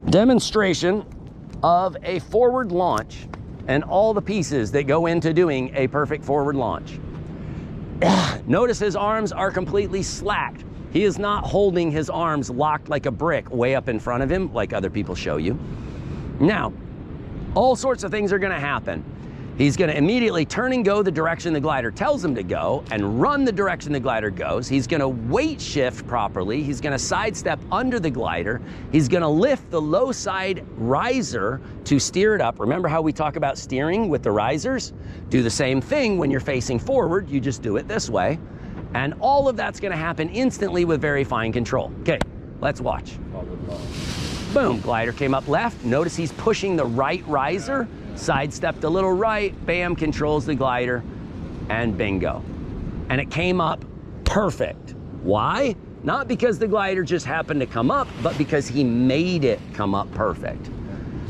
Demonstration of a forward launch and all the pieces that go into doing a perfect forward launch. Notice his arms are completely slacked. He is not holding his arms locked like a brick way up in front of him like other people show you. Now, all sorts of things are gonna happen. He's gonna immediately turn and go the direction the glider tells him to go and run the direction the glider goes. He's gonna weight shift properly. He's gonna sidestep under the glider. He's gonna lift the low side riser to steer it up. Remember how we talk about steering with the risers? Do the same thing when you're facing forward. You just do it this way. And all of that's gonna happen instantly with very fine control. Okay, let's watch. Boom, glider came up left. Notice he's pushing the right riser. Sidestepped a little right, bam, controls the glider, and bingo. And it came up perfect. Why? Not because the glider just happened to come up, but because he made it come up perfect.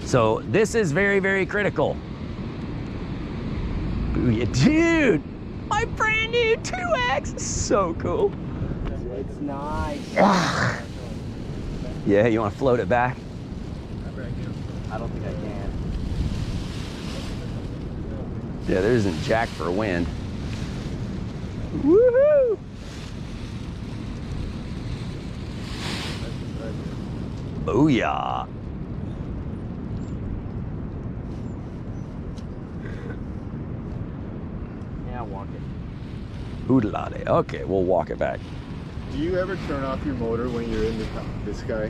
So this is very, very critical. Booyah, dude, my brand new 2X, so cool. It's nice. Yeah, you want to float it back? I don't think I can. Yeah, there isn't jack for wind. Woohoo! Booyah! Yeah, walk it. Oodalade. Okay, we'll walk it back. Do you ever turn off your motor when you're in the sky?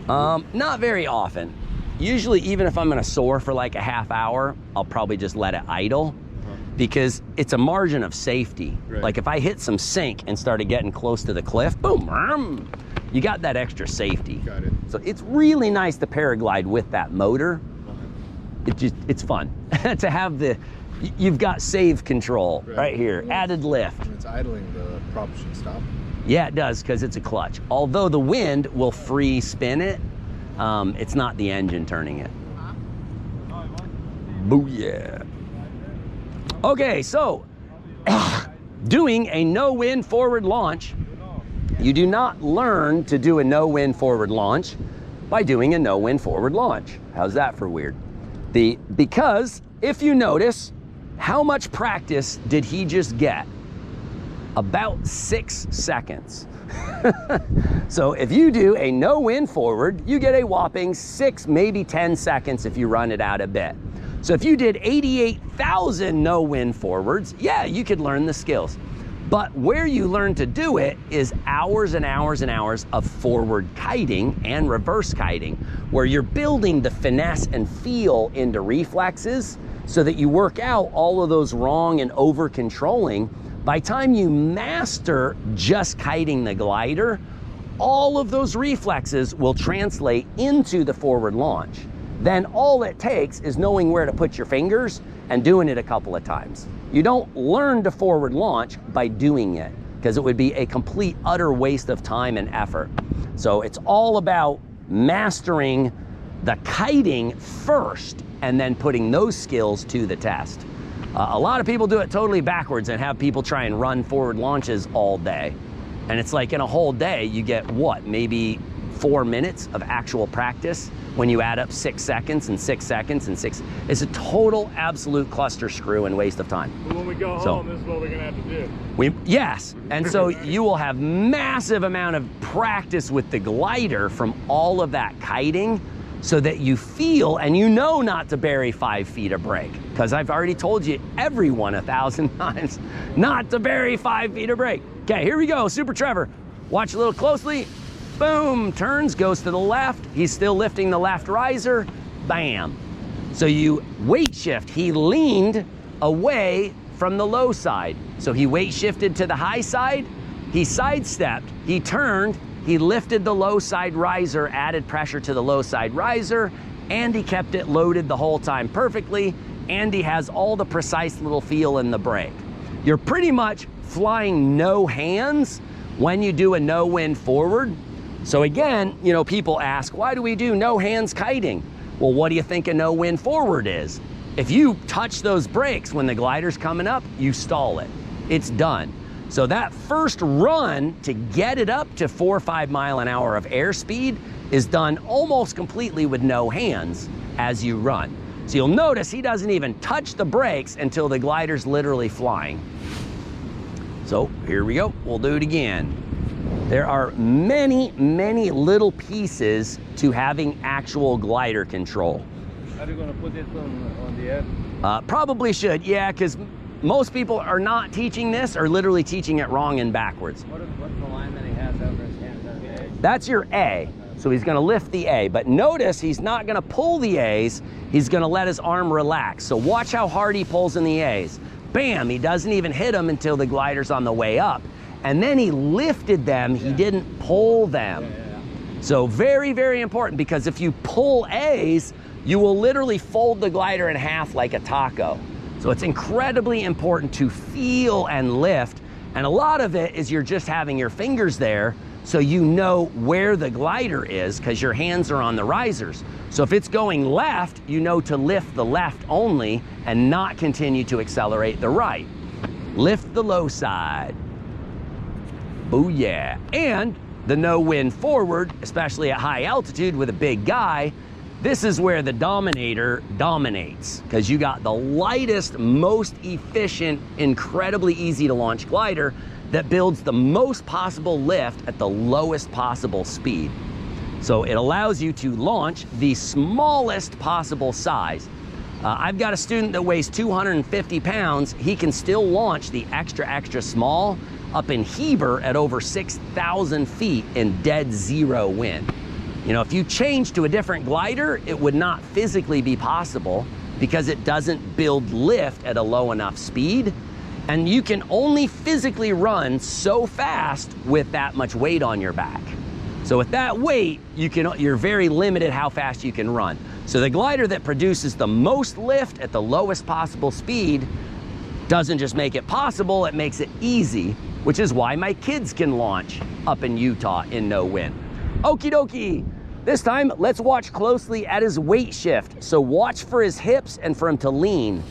Not very often. Usually, even if I'm gonna soar for like a half hour, I'll probably just let it idle because it's a margin of safety. Right. Like if I hit some sink and started getting close to the cliff, boom, you got that extra safety. Got it. So it's really nice to paraglide with that motor. It's fun to have you've got save control right here, added lift. When it's idling, the prop should stop. Yeah, it does, because it's a clutch. Although the wind will free spin it, it's not the engine turning it. Booyah. Okay, so doing a no-wind forward launch, you do not learn to do a no-wind forward launch by doing a no-wind forward launch. How's that for weird? Because if you notice, how much practice did he just get? About 6 seconds. So if you do a no-wind forward, you get a whopping 6, maybe 10 seconds if you run it out a bit. So if you did 88,000 no-wind forwards, yeah, you could learn the skills. But where you learn to do it is hours and hours and hours of forward kiting and reverse kiting, where you're building the finesse and feel into reflexes so that you work out all of those wrong and over controlling. By the time you master just kiting the glider, all of those reflexes will translate into the forward launch. Then all it takes is knowing where to put your fingers and doing it a couple of times. You don't learn to forward launch by doing it, because it would be a complete, utter waste of time and effort. So it's all about mastering the kiting first and then putting those skills to the test. A lot of people do it totally backwards and have people try and run forward launches all day. And it's like in a whole day, you get what, maybe 4 minutes of actual practice when you add up 6 seconds and 6 seconds and 6. It's a total, absolute cluster screw and waste of time. But when we go home, this is what we're gonna have to do. Yes, and so you will have massive amount of practice with the glider from all of that kiting, so that you feel and you know not to bury 5 feet of brake. Because I've already told you, everyone 1,000 times, not to bury 5 feet of brake. Okay, here we go, Super Trevor. Watch a little closely. Boom, turns, goes to the left. He's still lifting the left riser, bam. So you weight shift, he leaned away from the low side. So he weight shifted to the high side, he sidestepped, he turned, he lifted the low side riser, added pressure to the low side riser, and he kept it loaded the whole time perfectly, and he has all the precise little feel in the brake. You're pretty much flying no hands when you do a no-wind forward. So again, you know, people ask, why do we do no hands kiting? Well, what do you think a no-wind forward is? If you touch those brakes when the glider's coming up, you stall it. It's done. So that first run to get it up to 4 or 5 mile an hour of airspeed is done almost completely with no hands as you run. So you'll notice he doesn't even touch the brakes until the glider's literally flying. So here we go, we'll do it again. There are many, many little pieces to having actual glider control. Are you going to put it on the end? Probably should, yeah, because most people are not teaching this or literally teaching it wrong and backwards. What's the line that he has over his hands? That's your A. So he's gonna lift the A, but notice he's not gonna pull the A's, he's gonna let his arm relax. So watch how hard he pulls in the A's. Bam, he doesn't even hit them until the glider's on the way up. And then he lifted them, he didn't pull them. So very, very important, because if you pull A's, you will literally fold the glider in half like a taco. So it's incredibly important to feel and lift. And a lot of it is you're just having your fingers there so you know where the glider is, because your hands are on the risers. So if it's going left, you know to lift the left only and not continue to accelerate the right. Lift the low side. Booyah. And the no wind forward, especially at high altitude with a big guy, this is where the Dominator dominates, because you got the lightest, most efficient, incredibly easy to launch glider that builds the most possible lift at the lowest possible speed. So it allows you to launch the smallest possible size. I've got a student that weighs 250 pounds. He can still launch the extra small up in Heber at over 6,000 feet in dead zero wind. You know, if you change to a different glider, it would not physically be possible because it doesn't build lift at a low enough speed. And you can only physically run so fast with that much weight on your back. So with that weight, you're very limited how fast you can run. So the glider that produces the most lift at the lowest possible speed doesn't just make it possible, it makes it easy, which is why my kids can launch up in Utah in no wind. Okie dokie. This time, let's watch closely at his weight shift. So watch for his hips and for him to lean.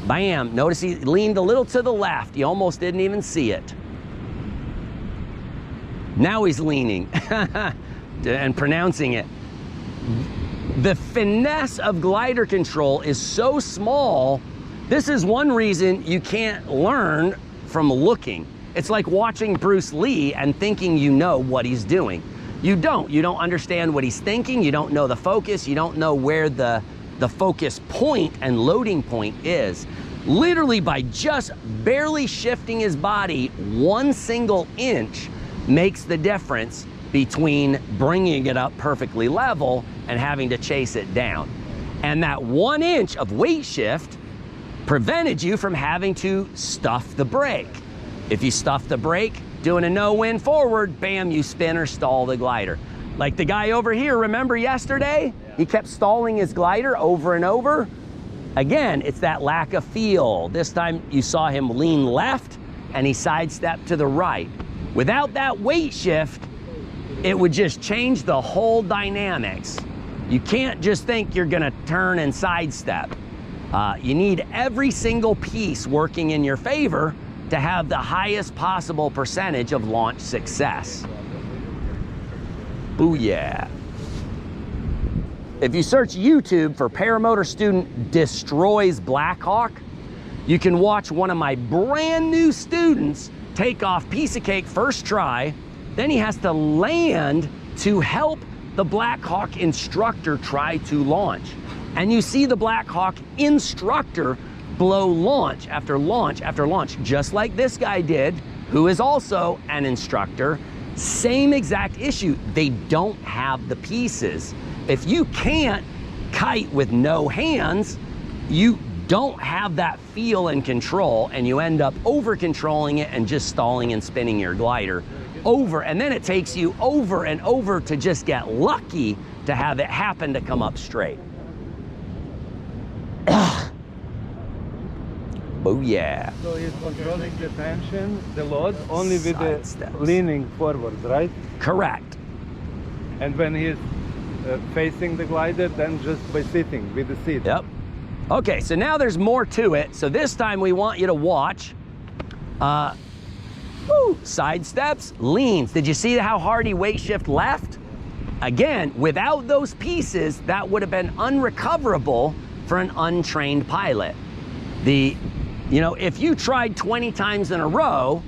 Bam, notice he leaned a little to the left. You almost didn't even see it. Now he's leaning and pronouncing it. The finesse of glider control is so small. This is one reason you can't learn from looking. It's like watching Bruce Lee and thinking you know what he's doing. You don't understand what he's thinking. You don't know the focus. You don't know where the focus point and loading point is. Literally by just barely shifting his body 1 single inch makes the difference between bringing it up perfectly level and having to chase it down. And that 1 inch of weight shift prevented you from having to stuff the brake. If you stuff the brake, doing a no wind forward, bam, you spin or stall the glider. Like the guy over here, remember yesterday? He kept stalling his glider over and over. Again, it's that lack of feel. This time you saw him lean left and he sidestepped to the right. Without that weight shift, it would just change the whole dynamics. You can't just think you're gonna turn and sidestep. You need every single piece working in your favor to have the highest possible percentage of launch success. Booyah. If you search YouTube for paramotor student destroys Blackhawk, you can watch one of my brand new students take off piece of cake first try, then he has to land to help the Blackhawk instructor try to launch. And you see the Blackhawk instructor blow launch after launch after launch, just like this guy did, who is also an instructor. Same exact issue. They don't have the pieces. If you can't kite with no hands, you don't have that feel and control, and you end up over controlling it and just stalling and spinning your glider over. And then it takes you over and over to just get lucky to have it happen to come up straight. Booyah. So he's controlling the tension, the load, only with Side the steps. leaning forward, right? Correct. And when he's facing the glider, then just by sitting with the seat. Yep. Okay, so now there's more to it. So this time we want you to watch side steps, leans. Did you see how hard he weight shift left? Again, without those pieces, that would have been unrecoverable for an untrained pilot. If you tried 20 times in a row,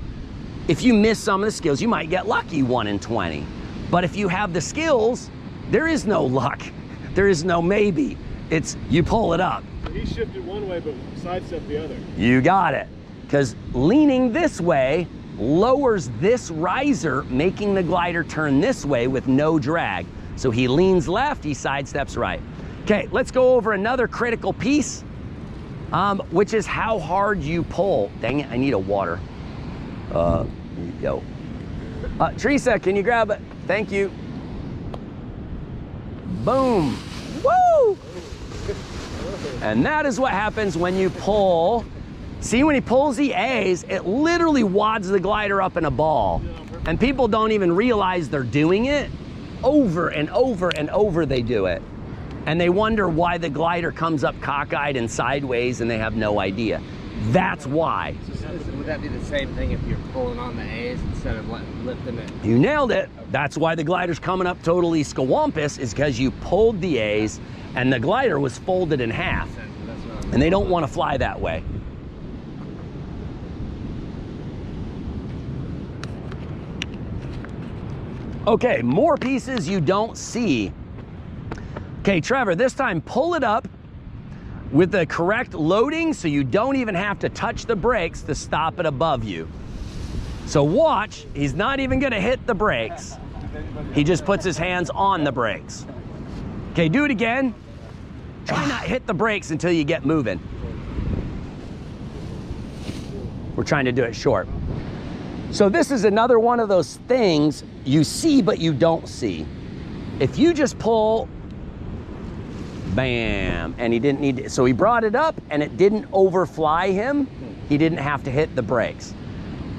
if you miss some of the skills, you might get lucky 1 in 20. But if you have the skills, there is no luck. There is no maybe. It's you pull it up. He shifted one way, but sidestepped the other. You got it. Because leaning this way lowers this riser, making the glider turn this way with no drag. So he leans left, he sidesteps right. Okay, let's go over another critical piece, which is how hard you pull. Dang it, I need a water. Here you go. Teresa, can you grab it? Thank you. Boom. Woo! And that is what happens when you pull. See, when he pulls the A's, it literally wads the glider up in a ball. And people don't even realize they're doing it. Over and over and over they do it. And they wonder why the glider comes up cockeyed and sideways and they have no idea. That's why. Would that be the same thing if you're pulling on the A's instead of lifting it? You nailed it. That's why the glider's coming up totally scawampus, is because you pulled the A's and the glider was folded in half. And they don't want to fly that way. Okay, more pieces you don't see. Okay, Trevor, this time pull it up with the correct loading so you don't even have to touch the brakes to stop it above you. So watch, he's not even gonna hit the brakes. He just puts his hands on the brakes. Okay, do it again. Try not hit the brakes until you get moving. We're trying to do it short. So this is another one of those things you see but you don't see. If you just pull, bam, and he didn't need to, so he brought it up and it didn't overfly him, he didn't have to hit the brakes.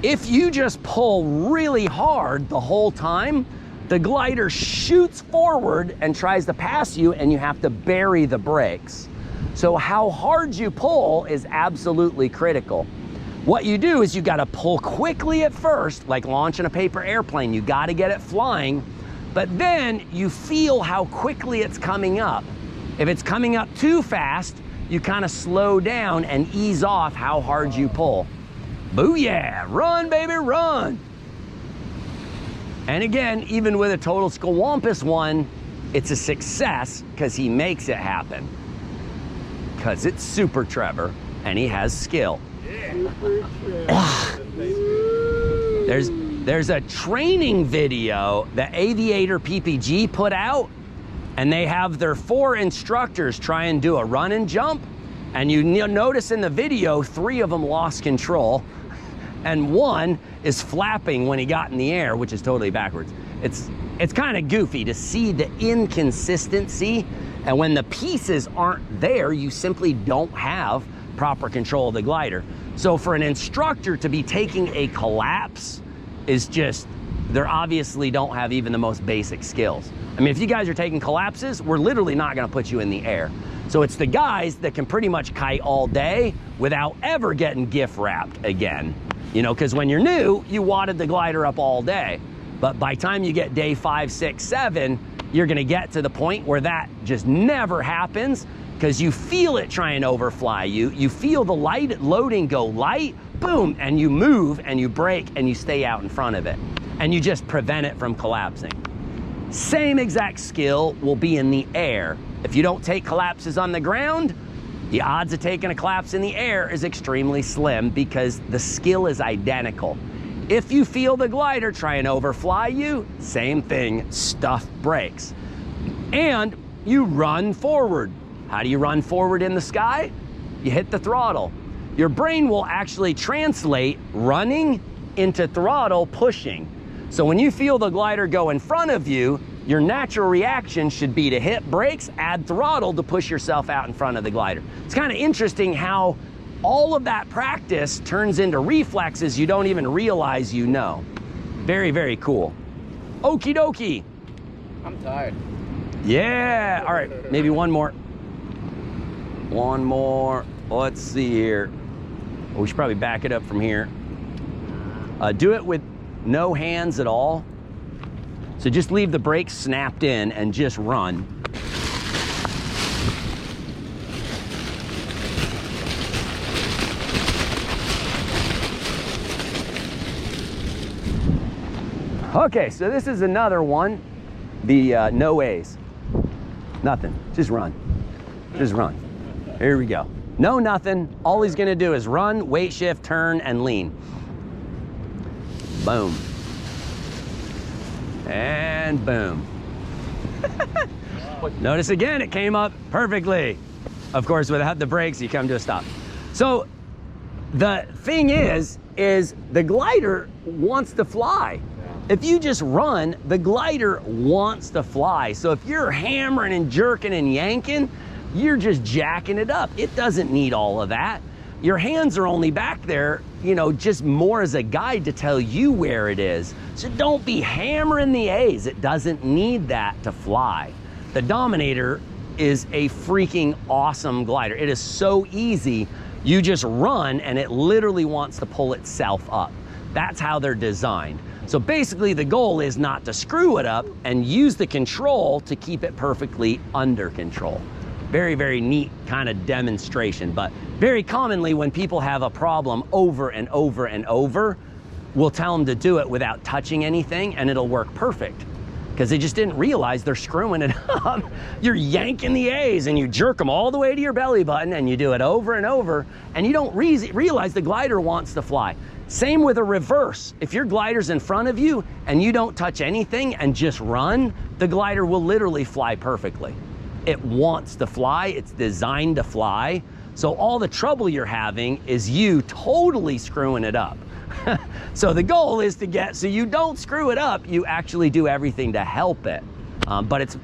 If you just pull really hard the whole time, the glider shoots forward and tries to pass you and you have to bury the brakes. So how hard you pull is absolutely critical. What you do is you gotta pull quickly at first, like launching a paper airplane. You gotta get it flying, but then you feel how quickly it's coming up. If it's coming up too fast, you kind of slow down and ease off how hard you pull. Booyah, run baby, run. And again, even with a total scawampus one, it's a success because he makes it happen. Because it's Super Trevor and he has skill. There's a training video that Aviator PPG put out, and they have their 4 instructors try and do a run and jump, and you notice in the video 3 of them lost control and 1 is flapping when he got in the air, which is totally backwards. It's kind of goofy to see the inconsistency, and when the pieces aren't there, you simply don't have proper control of the glider. So for an instructor to be taking a collapse is just, they obviously don't have even the most basic skills. I mean, if you guys are taking collapses, we're literally not gonna put you in the air. So it's the guys that can pretty much kite all day without ever getting gift wrapped again. You know, because when you're new, you wadded the glider up all day. But by the time you get day 5, 6, 7, you're gonna get to the point where that just never happens, because you feel it try and overfly you. You feel the loading go light, boom, and you move and you brake and you stay out in front of it. And you just prevent it from collapsing. Same exact skill will be in the air. If you don't take collapses on the ground, the odds of taking a collapse in the air is extremely slim because the skill is identical. If you feel the glider try and overfly you, same thing, stuff brakes. And you run forward. How do you run forward in the sky? You hit the throttle. Your brain will actually translate running into throttle pushing. So when you feel the glider go in front of you, your natural reaction should be to hit brakes, add throttle to push yourself out in front of the glider. It's kind of interesting how all of that practice turns into reflexes you don't even realize you know. Very, very cool. Okie dokie. I'm tired. Yeah, all right, maybe one more. One more, let's see here. Well, we should probably back it up from here. Do it with no hands at all. So just leave the brakes snapped in and just run. Okay, so this is another one, the no ways. Nothing, just run, just run. Here we go. No nothing, all he's gonna do is run, weight shift, turn, and lean. Boom. And boom. Notice again, it came up perfectly. Of course, without the brakes, you come to a stop. So the thing is the glider wants to fly. If you just run, the glider wants to fly. So if you're hammering and jerking and yanking, you're just jacking it up. It doesn't need all of that. Your hands are only back there, you know, just more as a guide to tell you where it is. So don't be hammering the A's. It doesn't need that to fly. The Dominator is a freaking awesome glider. It is so easy. You just run and it literally wants to pull itself up. That's how they're designed. So basically the goal is not to screw it up and use the control to keep it perfectly under control. Very, very neat kind of demonstration, but very commonly when people have a problem over and over and over, we'll tell them to do it without touching anything and it'll work perfect because they just didn't realize they're screwing it up. You're yanking the A's and you jerk them all the way to your belly button and you do it over and over and you don't realize the glider wants to fly. Same with a reverse. If your glider's in front of you and you don't touch anything and just run, the glider will literally fly perfectly. It wants to fly, it's designed to fly. So all the trouble you're having is you totally screwing it up. So the goal is to get, so you don't screw it up, you actually do everything to help it. But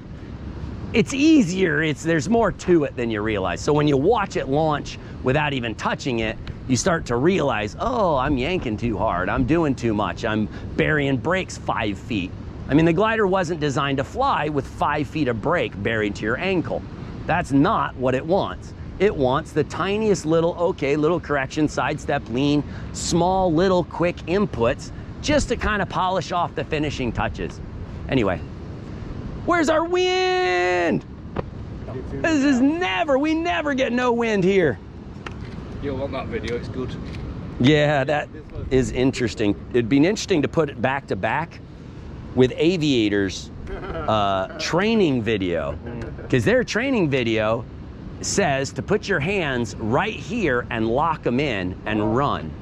it's easier, there's more to it than you realize. So when you watch it launch without even touching it, you start to realize, oh, I'm yanking too hard, I'm doing too much, I'm burying brakes 5 feet. I mean, the glider wasn't designed to fly with 5 feet of brake buried to your ankle. That's not what it wants. It wants the tiniest little, okay, little correction, sidestep, lean, small, little, quick inputs just to kind of polish off the finishing touches. Anyway, where's our wind? This is we never get no wind here. You'll want that video, it's good. Yeah, that is interesting. It'd be interesting to put it back to back with Aviator's training video, because their training video says to put your hands right here and lock them in and run.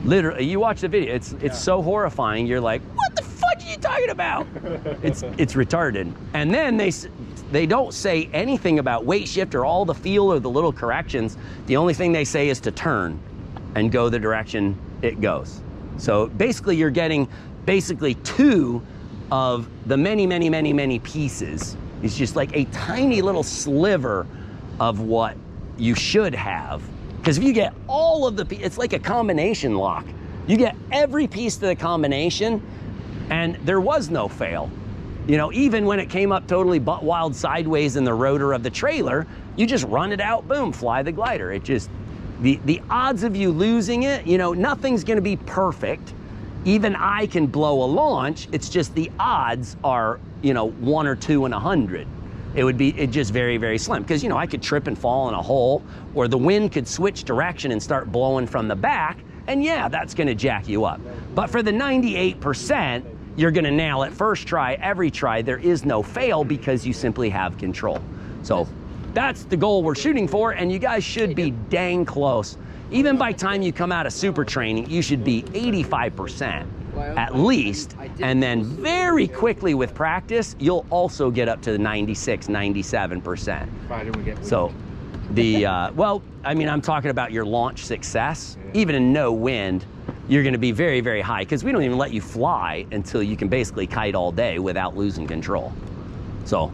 Literally, you watch the video, it's so horrifying. You're like, what the fudge are you talking about? It's retarded. And then they don't say anything about weight shift or all the feel or the little corrections. The only thing they say is to turn and go the direction it goes. So basically you're getting two of the many pieces. It's just like a tiny little sliver of what you should have. Because if you get all of it's like a combination lock. You get every piece to the combination and there was no fail. You know, even when it came up totally butt wild sideways in the rotor of the trailer, you just run it out, boom, fly the glider. It just, the odds of you losing it, you know, nothing's gonna be perfect. Even I can blow a launch, it's just the odds are, you know, 1 or 2 in 100. It just very, very slim. Because, you know, I could trip and fall in a hole, or the wind could switch direction and start blowing from the back, and yeah, that's gonna jack you up. But for the 98%, you're gonna nail it first try, every try. There is no fail because you simply have control. So that's the goal we're shooting for, and you guys should be dang close. Even by time you come out of super training, you should be 85% at least, and then very quickly with practice, you'll also get up to the 96, 97%. So well, I mean, I'm talking about your launch success. Even in no wind, you're gonna be very, very high, because we don't even let you fly until you can basically kite all day without losing control. So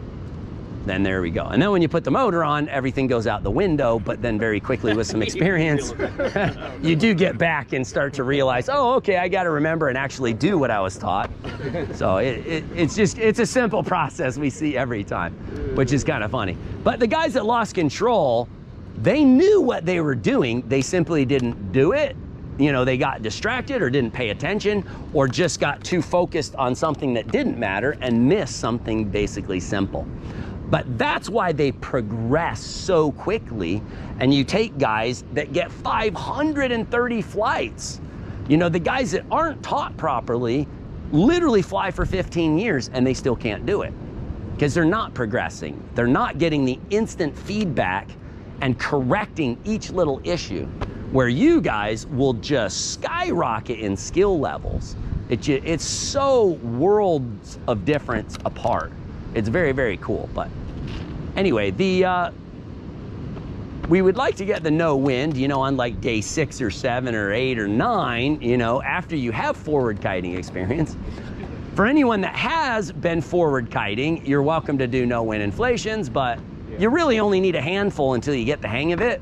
then there we go. And then when you put the motor on, everything goes out the window, but then very quickly with some experience, you do get back and start to realize, oh, okay, I got to remember and actually do what I was taught. So it's a simple process we see every time, which is kind of funny. But the guys that lost control, they knew what they were doing. They simply didn't do it. you know, they got distracted or didn't pay attention or just got too focused on something that didn't matter and missed something basically simple. But that's why they progress so quickly. And you take guys that get 530 flights. You know, the guys that aren't taught properly literally fly for 15 years and they still can't do it because they're not progressing. They're not getting the instant feedback and correcting each little issue, where you guys will just skyrocket in skill levels. It's so worlds of difference apart. It's very, very cool. But anyway, we would like to get the no wind, you know, on like day 6 or 7 or 8 or 9, you know, after you have forward kiting experience. For anyone that has been forward kiting, you're welcome to do no wind inflations, but you really only need a handful until you get the hang of it.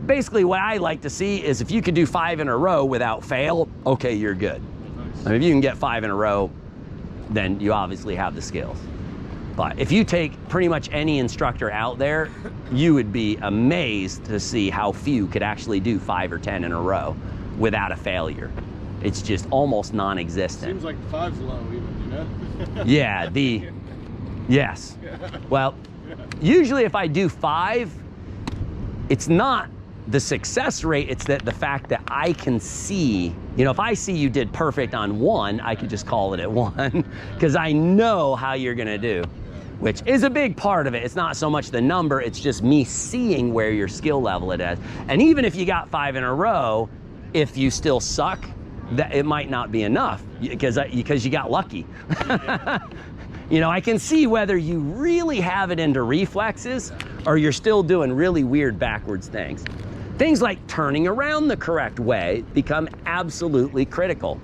Basically what I like to see is if you could do 5 in a row without fail, okay, you're good. I mean, if you can get 5 in a row, then you obviously have the skills. But if you take pretty much any instructor out there, you would be amazed to see how few could actually do 5 or 10 in a row without a failure. It's just almost non-existent. Seems like 5's low even, you know? Yeah, yes. Well, usually if I do 5, it's not the success rate, it's that the fact that I can see, you know, if I see you did perfect on 1, I could just call it at 1 because I know how you're gonna do, which is a big part of it. It's not so much the number, it's just me seeing where your skill level it is. And even if you got 5 in a row, if you still suck, that it might not be enough because you got lucky. You know, I can see whether you really have it into reflexes or you're still doing really weird backwards things. Things like turning around the correct way become absolutely critical.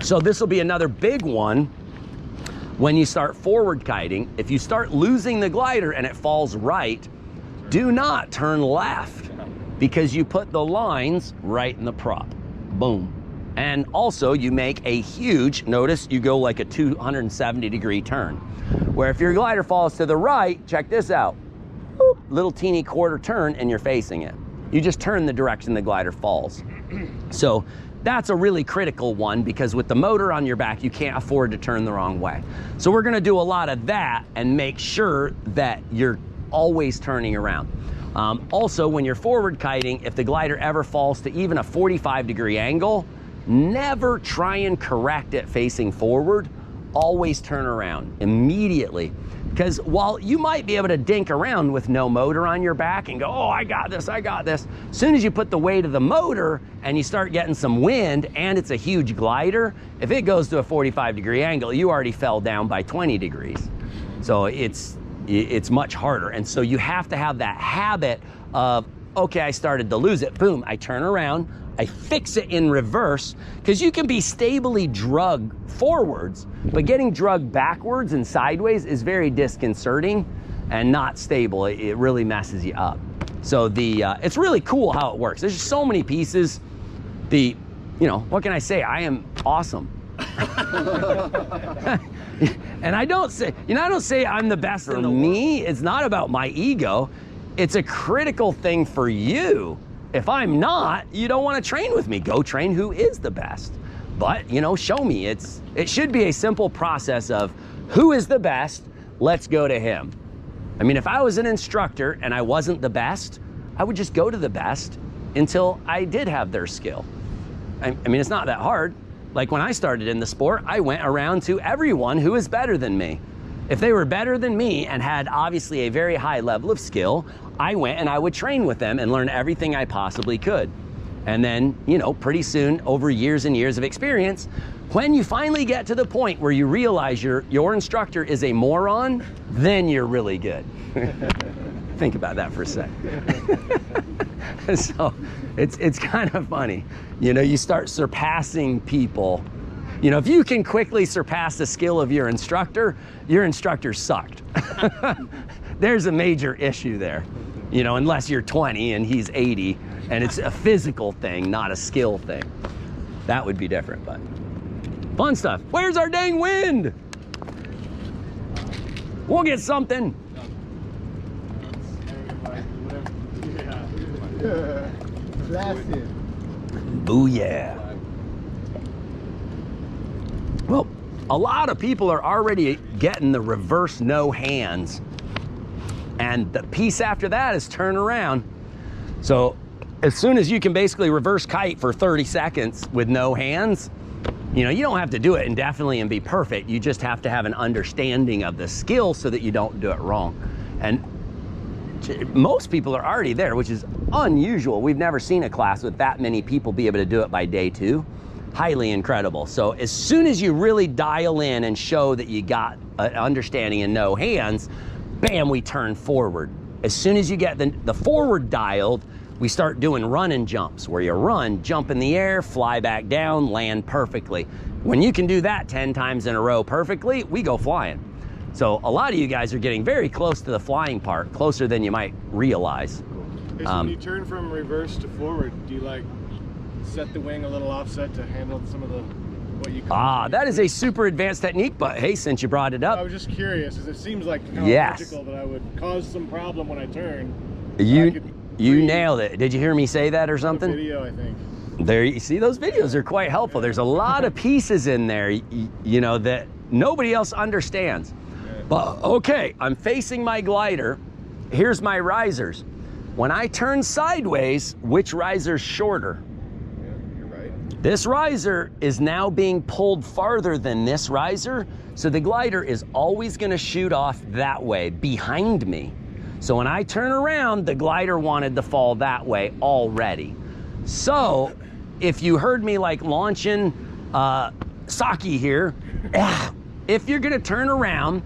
So this will be another big one when you start forward kiting. If you start losing the glider and it falls right, do not turn left because you put the lines right in the prop. Boom. And also you make a huge, notice you go like a 270-degree turn, where if your glider falls to the right, check this out, boop, little teeny quarter turn and you're facing it. You just turn the direction the glider falls. So that's a really critical one because with the motor on your back, you can't afford to turn the wrong way. So we're gonna do a lot of that and make sure that you're always turning around. Also, when you're forward kiting, if the glider ever falls to even a 45-degree angle, never try and correct it facing forward. Always turn around immediately. Because while you might be able to dink around with no motor on your back and go, oh, I got this, as soon as you put the weight of the motor and you start getting some wind and it's a huge glider, if it goes to a 45-degree angle, you already fell down by 20 degrees. So it's much harder. And so you have to have that habit of, okay, I started to lose it, boom, I turn around, I fix it in reverse, because you can be stably drugged forwards, but getting drugged backwards and sideways is very disconcerting and not stable. It really messes you up. So it's really cool how it works. There's just so many pieces. You know, what can I say? I am awesome. And I don't say I'm the best in the world. Me, it's not about my ego. It's a critical thing for you. If I'm not, you don't want to train with me. Go train who is the best. But, you know, show me. It should be a simple process of who is the best, let's go to him. I mean, if I was an instructor and I wasn't the best, I would just go to the best until I did have their skill. I mean, it's not that hard. Like when I started in the sport, I went around to everyone who is better than me. If they were better than me and had obviously a very high level of skill, I went and I would train with them and learn everything I possibly could. And then, you know, pretty soon, over years and years of experience, when you finally get to the point where you realize your instructor is a moron, then you're really good. Think about that for a sec. So it's kind of funny. You know, you start surpassing people. You know, if you can quickly surpass the skill of your instructor sucked. There's a major issue there. You know, unless you're 20 and he's 80 and it's a physical thing, not a skill thing. That would be different, but fun stuff. Where's our dang wind? We'll get something. Classic. Booyah. Well, a lot of people are already getting the reverse no hands. And the piece after that is turn around. So as soon as you can basically reverse kite for 30 seconds with no hands, you know, you don't have to do it indefinitely and be perfect. You just have to have an understanding of the skill so that you don't do it wrong. And most people are already there, which is unusual. We've never seen a class with that many people be able to do it by day 2. Highly incredible. So as soon as you really dial in and show that you got an understanding and no hands, bam, we turn forward. As soon as you get the forward dialed, we start doing run and jumps, where you run, jump in the air, fly back down, land perfectly. When you can do that 10 times in a row perfectly, we go flying. So a lot of you guys are getting very close to the flying part, closer than you might realize. Hey, so when you turn from reverse to forward, do you like set the wing a little offset to handle some of the what you call that is a super advanced technique, but hey, since you brought it I up, was just curious, as it seems like Yes. logical that I would cause some problem when I turn. you nailed it. Did you hear me say that or something? Video, I think. There, you see, those videos are quite helpful. There's a lot of pieces in there, you know, that nobody else understands. But okay, I'm facing my glider. Here's my risers. When I turn sideways, which riser's shorter? Yeah, you're right. This riser is now being pulled farther than this riser, so the glider is always gonna shoot off that way, behind me. So when I turn around, the glider wanted to fall that way already. So if you heard me like launching Saki here, if you're gonna turn around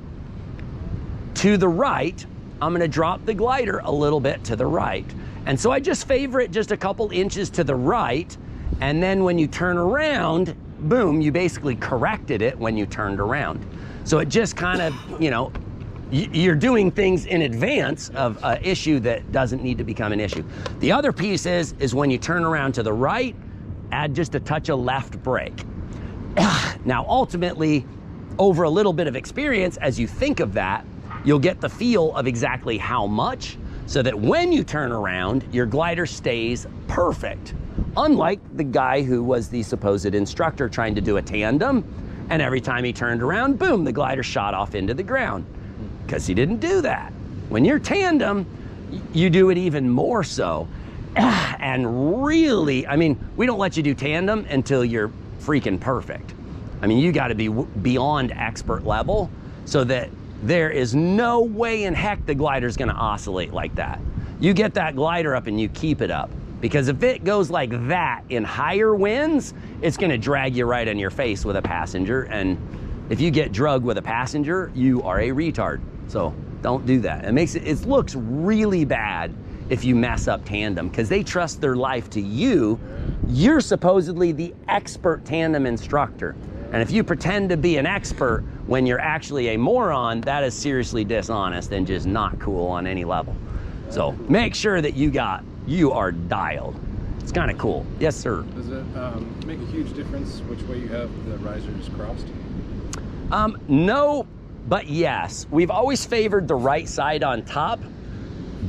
to the right, I'm gonna drop the glider a little bit to the right. And so I just favor it just a couple inches to the right, and then when you turn around, boom, you basically corrected it when you turned around. So it just kind of, you know, you're doing things in advance of an issue that doesn't need to become an issue. The other piece is when you turn around to the right, add just a touch of left brake. Now, ultimately, over a little bit of experience, as you think of that, you'll get the feel of exactly how much, so that when you turn around, your glider stays perfect. Unlike the guy who was the supposed instructor trying to do a tandem, and every time he turned around, boom, the glider shot off into the ground. Because he didn't do that. When you're tandem, you do it even more so. And really, I mean, we don't let you do tandem until you're freaking perfect. I mean, you gotta be beyond expert level so that there is no way in heck the glider's gonna oscillate like that. You get that glider up and you keep it up. Because if it goes like that in higher winds, it's gonna drag you right in your face with a passenger. And if you get drugged with a passenger, you are a retard. So don't do that. It looks really bad if you mess up tandem, because they trust their life to you. You're supposedly the expert tandem instructor. And if you pretend to be an expert when you're actually a moron, that is seriously dishonest and just not cool on any level. So make sure that you are dialed. It's kind of cool. Yes, sir. Does it make a huge difference which way you have the risers crossed? No, but yes. We've always favored the right side on top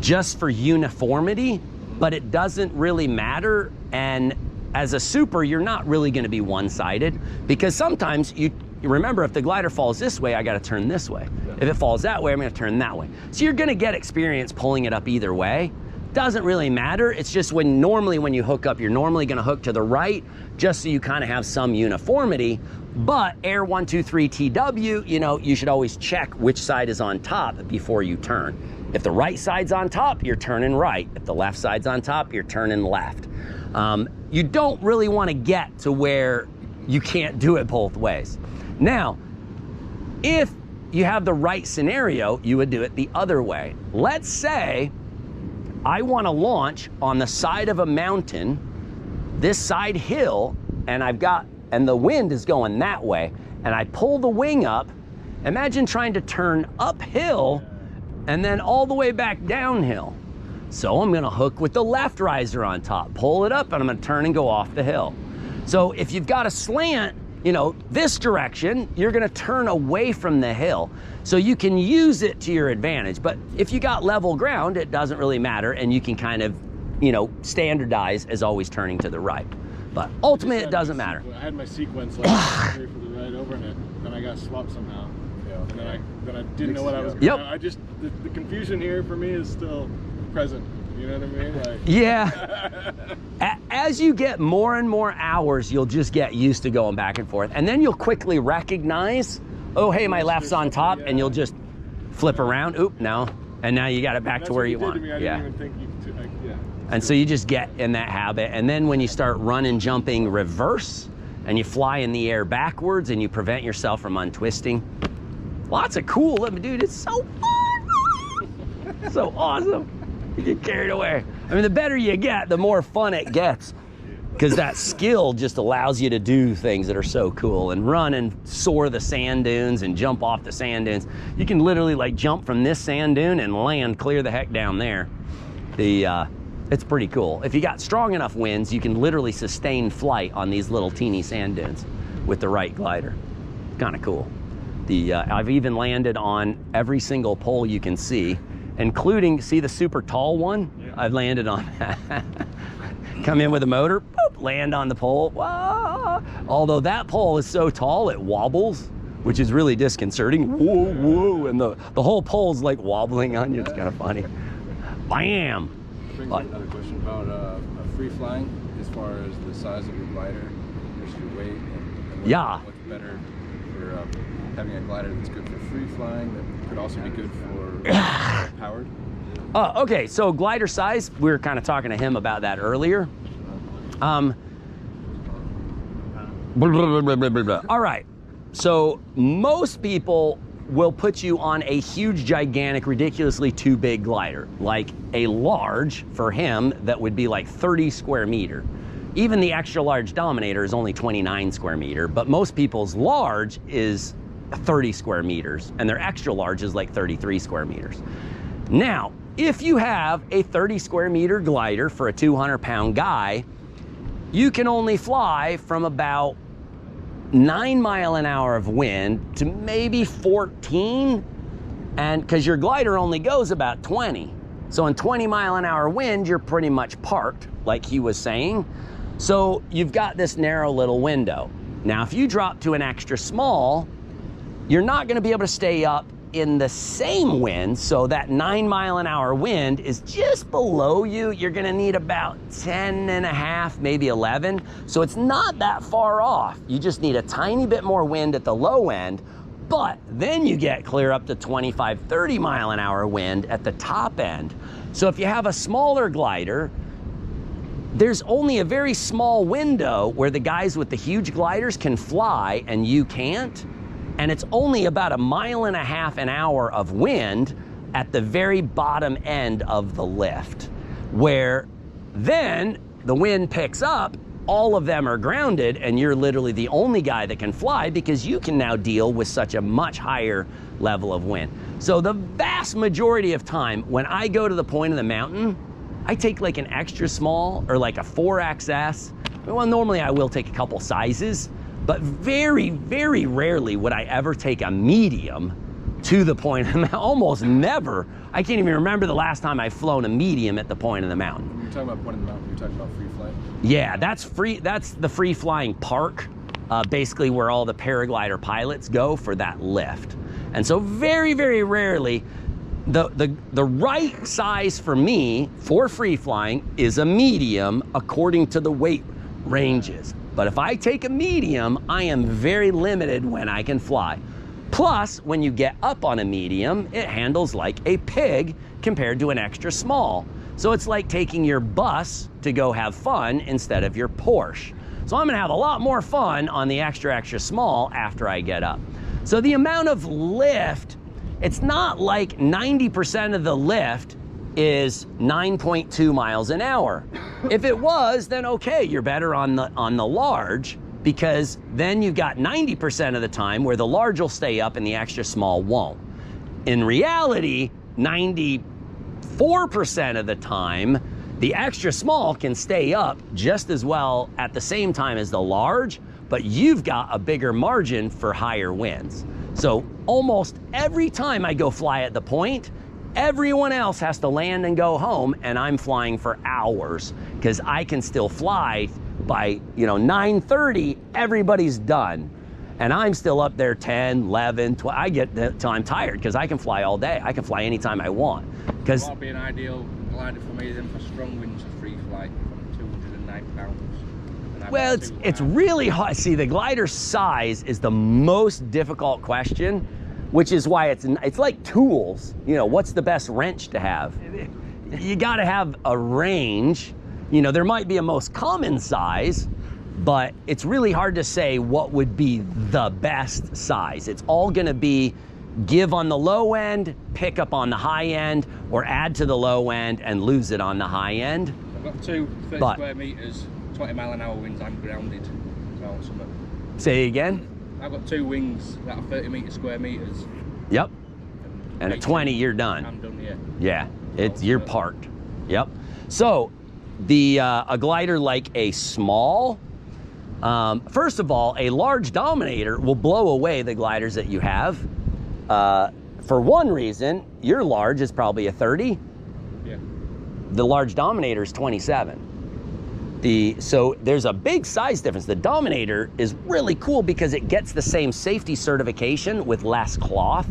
just for uniformity, but it doesn't really matter. And as a super, you're not really gonna be one-sided, because sometimes you remember, if the glider falls this way, I gotta turn this way. Yeah. If it falls that way, I'm gonna turn that way. So you're gonna get experience pulling it up either way. Doesn't really matter. It's just normally when you hook up, you're normally gonna hook to the right, just so you kind of have some uniformity. But Air 123 TW, you know, you should always check which side is on top before you turn. If the right side's on top, you're turning right. If the left side's on top, you're turning left. You don't really want to get to where you can't do it both ways. Now, if you have the right scenario, you would do it the other way. Let's say I want to launch on the side of a mountain, this side hill, and the wind is going that way, and I pull the wing up. Imagine trying to turn uphill and then all the way back downhill. So I'm gonna hook with the left riser on top, pull it up, and I'm gonna turn and go off the hill. So if you've got a slant, you know, this direction, you're gonna turn away from the hill. So you can use it to your advantage. But if you got level ground, it doesn't really matter, and you can kind of you know, standardized as always turning to the right. But ultimately, it doesn't matter. I had my sequence like here for the ride over in it, then I got swapped somehow. Yeah. And then I didn't know what I was Yep. I just the confusion here for me is still present. You know what I mean? Like Yeah. As you get more and more hours, you'll just get used to going back and forth. And then you'll quickly recognize, oh, hey, my left's on top, and you'll just flip around. Oop, no. And now you got it back that's to where what you did want. to me. I Yeah. didn't even think you could, yeah. And so you just get in that habit. And then when you start running, jumping reverse, and you fly in the air backwards and you prevent yourself from untwisting, lots of cool, dude, it's so fun. So awesome. You get carried away. I mean, the better you get, the more fun it gets, because that skill just allows you to do things that are so cool and run and soar the sand dunes and jump off the sand dunes. You can literally like jump from this sand dune and land clear the heck down there. It's pretty cool. If you got strong enough winds, you can literally sustain flight on these little teeny sand dunes with the right glider. Kind of cool. I've even landed on every single pole you can see, including, see the super tall one? Yeah. I've landed on that. Come in with a motor, boop, land on the pole. Wah! Although that pole is so tall, it wobbles, which is really disconcerting. Whoa, whoa, and the whole pole's like wobbling on you. It's kind of funny. Bam! Brings me another question about free flying, as far as the size of your glider versus your weight, and Yeah. what's better for having a glider that's good for free flying, that could also be good for powered. Okay, so glider size, we were kind of talking to him about that earlier. All right, so most people will put you on a huge, gigantic, ridiculously too big glider, like a large for him that would be like 30 square meter. Even the extra large Dominator is only 29 square meter, but most people's large is 30 square meters, and their extra large is like 33 square meters. Now, if you have a 30 square meter glider for a 200-pound guy, you can only fly from about 9 miles an hour of wind to maybe 14, and because your glider only goes about 20. So in 20 mile an hour wind, you're pretty much parked, like he was saying. So you've got this narrow little window. Now, if you drop to an extra small, you're not going to be able to stay up in the same wind, so that 9 mile an hour wind is just below you. You're going to need about 10 and a half, maybe 11. So it's not that far off. You just need a tiny bit more wind at the low end, but then you get clear up to 25, 30 mile an hour wind at the top end. So if you have a smaller glider, there's only a very small window where the guys with the huge gliders can fly and you can't. And it's only about 1.5 miles an hour of wind at the very bottom end of the lift, where then the wind picks up, all of them are grounded, and you're literally the only guy that can fly because you can now deal with such a much higher level of wind. So the vast majority of time when I go to the point of the mountain, I take like an extra small or like a 4XS. Well, normally I will take a couple sizes, but very, very rarely would I ever take a medium to the point of the mountain. Almost never. I can't even remember the last time I've flown a medium at the point of the mountain. When you're talking about point of the mountain, you're talking about free flight? Yeah, that's free. That's the free flying park, basically where all the paraglider pilots go for that lift. And so very, very rarely, the right size for me for free flying is a medium according to the weight ranges. But if I take a medium, I am very limited when I can fly. Plus, when you get up on a medium, it handles like a pig compared to an extra small. So it's like taking your bus to go have fun instead of your Porsche. So I'm gonna have a lot more fun on the extra, extra small after I get up. So the amount of lift, it's not like 90% of the lift is 9.2 miles an hour. If it was, then okay, you're better on the large, because then you've got 90% of the time where the large will stay up and the extra small won't. In reality, 94% of the time, the extra small can stay up just as well at the same time as the large, but you've got a bigger margin for higher winds. So almost every time I go fly at the point, everyone else has to land and go home, and I'm flying for hours because I can still fly by, 9:30, everybody's done. And I'm still up there 10, 11, 12. I get till I'm tired because I can fly all day. I can fly anytime I want. Because What would be an ideal glider for me then for strong winds for free flight from 209 pounds? And I've well, got it's two, really hard. See, the glider size is the most difficult question, which is why it's like tools. What's the best wrench to have? You got to have a range. There might be a most common size, but it's really hard to say what would be the best size. It's all going to be give on the low end, pick up on the high end, or add to the low end and lose it on the high end. I've got two 30 square meters, 20-mile-an-hour winds. I'm grounded. So something. Say it again. I've got two wings that are 30 square meters. Yep. And at 20, you're done. I'm done, yeah. Yeah, you're parked. Yep. So a glider like a small, first of all, a large Dominator will blow away the gliders that you have. For one reason, your large is probably a 30. Yeah. The large Dominator is 27. So there's a big size difference. The Dominator is really cool because it gets the same safety certification with less cloth.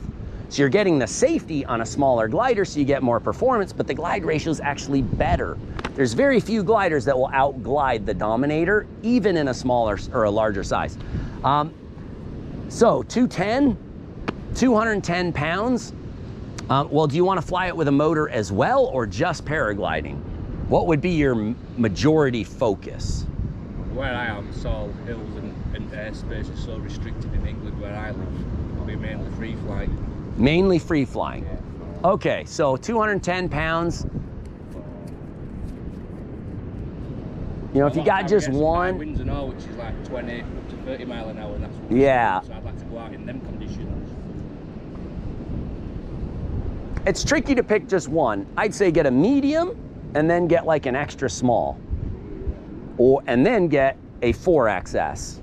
So you're getting the safety on a smaller glider, so you get more performance, but the glide ratio is actually better. There's very few gliders that will outglide the Dominator, even in a smaller or a larger size. So 210 pounds. Well, do you want to fly it with a motor as well, or just paragliding? What would be your majority focus? Where I am, it's all hills and airspace is so restricted in England where I live. It'll be mainly free flight. Mainly free flying. Yeah. Okay, so 210 pounds. If you got just one. Winds and all, which is like 20 up to 30 mile an hour, and that's what Yeah. So I'd like to go out in them conditions. It's tricky to pick just one. I'd say get a medium and then get like an extra small. And then get a 4XS.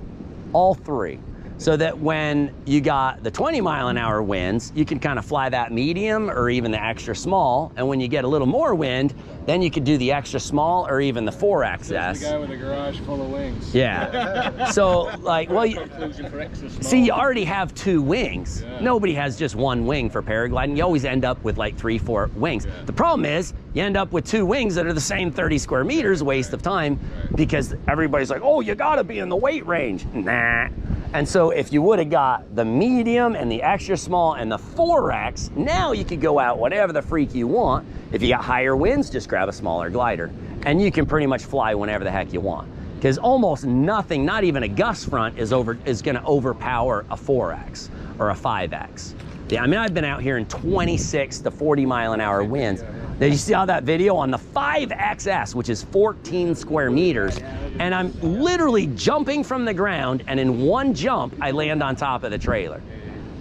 All three. So that when you got the 20-mile-an-hour winds, you can kind of fly that medium or even the extra small. And when you get a little more wind, then you could do the extra small or even the 4XS. There's the guy with a garage full of wings. Yeah. So Conclusion for extra small. see, you already have two wings. Yeah. Nobody has just one wing for paragliding. You always end up with like 3-4 wings. Yeah. The problem is you end up with two wings that are the same 30 square meters, waste of time, because everybody's like, oh, you gotta be in the weight range. Nah. And so if you would have got the medium and the extra small and the 4X, now you could go out whatever the freak you want. If you got higher winds, just grab a smaller glider. And you can pretty much fly whenever the heck you want. Because almost nothing, not even a gust front, is gonna overpower a 4X or a 5X. Yeah, I mean, I've been out here in 26 to 40 mile an hour winds. Did you see all that video on the 5XS, which is 14 square meters? And I'm literally jumping from the ground, and in one jump, I land on top of the trailer.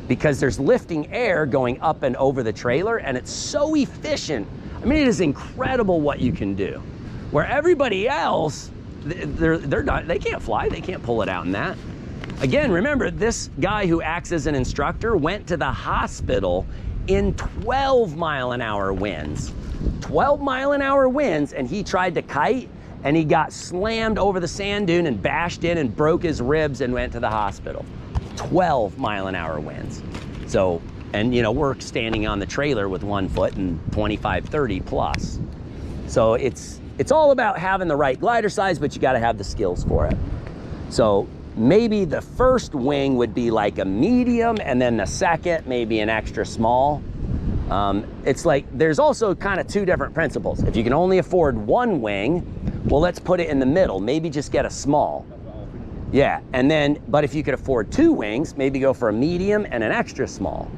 Because there's lifting air going up and over the trailer, and it's so efficient. I mean, it is incredible what you can do. Where everybody else, they can't fly, they can't pull it out in that. Again, remember, this guy who acts as an instructor went to the hospital in 12 mile an hour winds. 12 mile an hour winds, and he tried to kite, and he got slammed over the sand dune and bashed in and broke his ribs and went to the hospital. 12 mile an hour winds. So, and we're standing on the trailer with 1 foot and 25, 30 plus. So it's all about having the right glider size, but you got to have the skills for it. So maybe the first wing would be like a medium, and then the second maybe an extra small. It's like there's also kind of two different principles. If you can only afford one wing, well, let's put it in the middle. Maybe just get a small. Yeah, and then, but if you could afford 2 wings, maybe go for a medium and an extra small.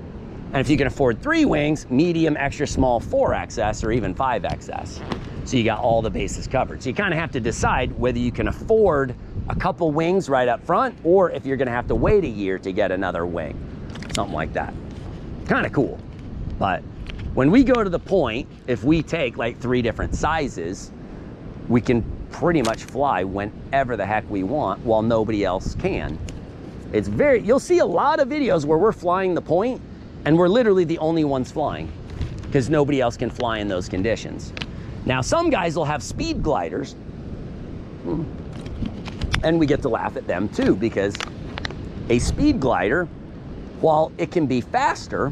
And if you can afford 3 wings, medium, extra small, 4XS, or even 5XS. So you got all the bases covered. So you kind of have to decide whether you can afford a couple wings right up front, or if you're gonna have to wait a year to get another wing. Something like that. Kind of cool. But when we go to the point, if we take like 3 different sizes, we can pretty much fly whenever the heck we want while nobody else can. You'll see a lot of videos where we're flying the point and we're literally the only ones flying. because nobody else can fly in those conditions. Now, some guys will have speed gliders, and we get to laugh at them too, because a speed glider, while it can be faster,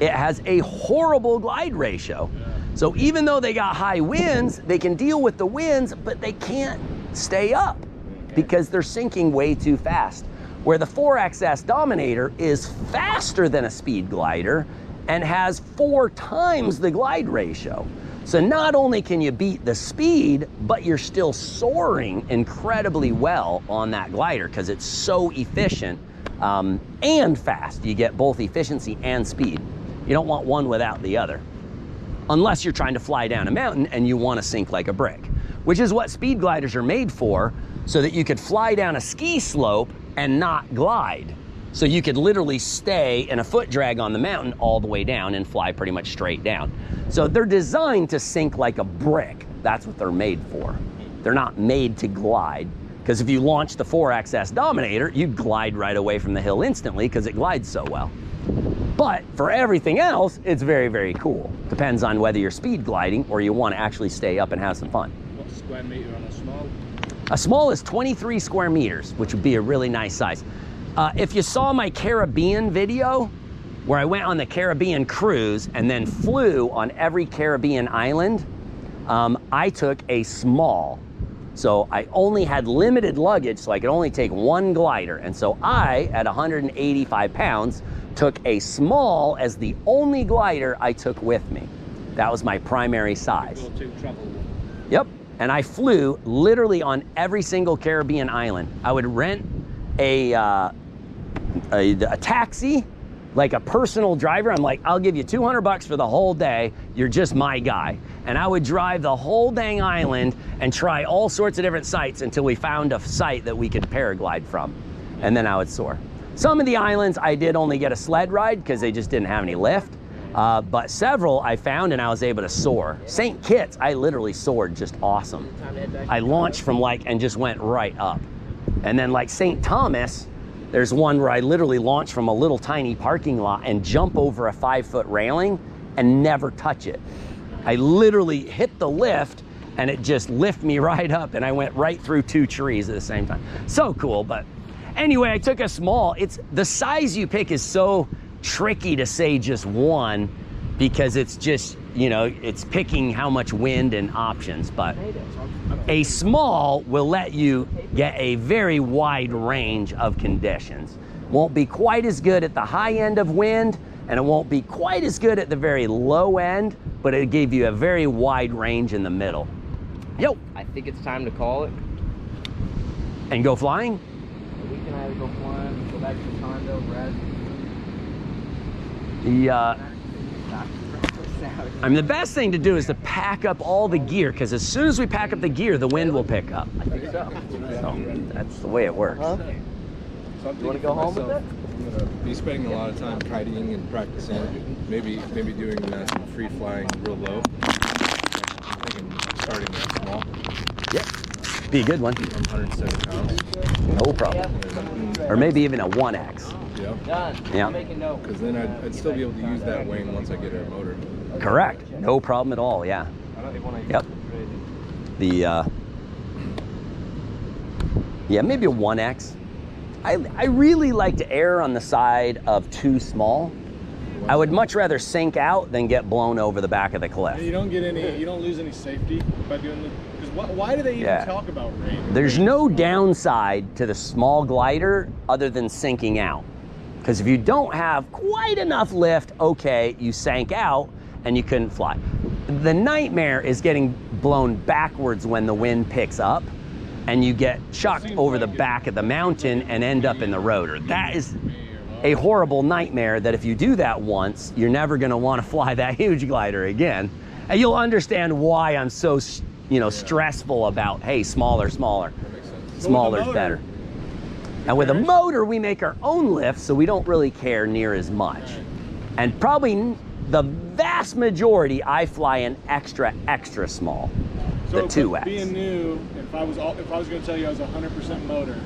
it has a horrible glide ratio. So even though they got high winds, they can deal with the winds, but they can't stay up because they're sinking way too fast. Where the 4XS Dominator is faster than a speed glider and has 4 times the glide ratio. So not only can you beat the speed, but you're still soaring incredibly well on that glider because it's so efficient and fast. You get both efficiency and speed. You don't want one without the other, unless you're trying to fly down a mountain and you want to sink like a brick, which is what speed gliders are made for, so that you could fly down a ski slope and not glide. So you could literally stay in a foot drag on the mountain all the way down and fly pretty much straight down. So they're designed to sink like a brick. That's what they're made for. They're not made to glide, because if you launch the 4XS Dominator, you'd glide right away from the hill instantly because it glides so well. But for everything else, it's very, very cool. Depends on whether you're speed gliding or you want to actually stay up and have some fun. What square meter on a small? A small is 23 square meters, which would be a really nice size. If you saw my Caribbean video, where I went on the Caribbean cruise and then flew on every Caribbean island, I took a small. So I only had limited luggage, so I could only take one glider. And so I, at 185 pounds, took a small as the only glider I took with me. That was my primary size. Yep, and I flew literally on every single Caribbean island. I would rent a taxi, like a personal driver. I'm like, I'll give you 200 bucks for the whole day. You're just my guy. And I would drive the whole dang island and try all sorts of different sites until we found a site that we could paraglide from. And then I would soar. Some of the islands I did only get a sled ride because they just didn't have any lift. But several I found and I was able to soar. St. Kitts, I literally soared just awesome. I launched from and just went right up. And then like St. Thomas, there's one where I literally launched from a little tiny parking lot and jump over a 5-foot railing and never touch it. I literally hit the lift and it just lifted me right up and I went right through 2 trees at the same time. So cool. But anyway, I took a small. It's the size you pick is so tricky to say just one, because it's just, you know, it's picking how much wind and options. But a small will let you get a very wide range of conditions. Won't be quite as good at the high end of wind, and it won't be quite as good at the very low end, but it'll give you a very wide range in the middle. Yo. I think it's time to call it. And go flying? We can either go flying, go back to the condo, rest. I mean, the best thing to do is to pack up all the gear, because as soon as we pack up the gear, the wind will pick up. I think so. So that's the way it works. Okay. So You want to go home with it? I'm gonna be spending a lot of time kiting and practicing. Maybe doing some free flying real low. I'm thinking starting with small. Yep. Be a good one. I'm 170 pounds. No problem. Or maybe even a 1X. Yep. Done. Yeah. I'm making note. Because then I'd still be able to use that wing once I get a motor. Correct. No problem at all. Yeah. Yep. The yeah, maybe a 1X. I really like to err on the side of too small. I would much rather sink out than get blown over the back of the cliff. You don't lose any safety by doing the. Because why do they even talk about range? There's no downside to the small glider other than sinking out. Because if you don't have quite enough lift, okay, you sank out and you couldn't fly. The nightmare is getting blown backwards when the wind picks up and you get chucked over the back of the mountain and end up in the rotor. That is a horrible nightmare that if you do that once, you're never gonna wanna fly that huge glider again. And you'll understand why I'm so, stressful about, hey, smaller. That makes sense. Smaller's better. And with a motor, we make our own lift, so we don't really care near as much. And probably the vast majority, I fly an extra small, the 2X. Being new, if I was going to tell you I was 100% motor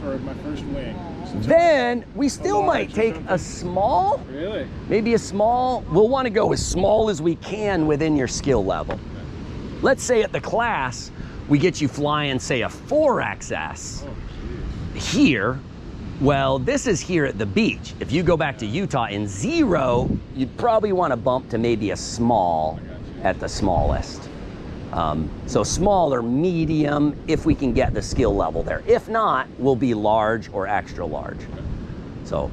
for my first wing, Then we still might take a small, Really? maybe a small. We'll want to go as small as we can within your skill level. Let's say at the class, we get you flying, say, a 4XS here. Well, this is here at the beach. If you go back to Utah in 0, you'd probably want to bump to maybe a small at the smallest. So small or medium if we can get the skill level there. If not, we'll be large or extra large. So,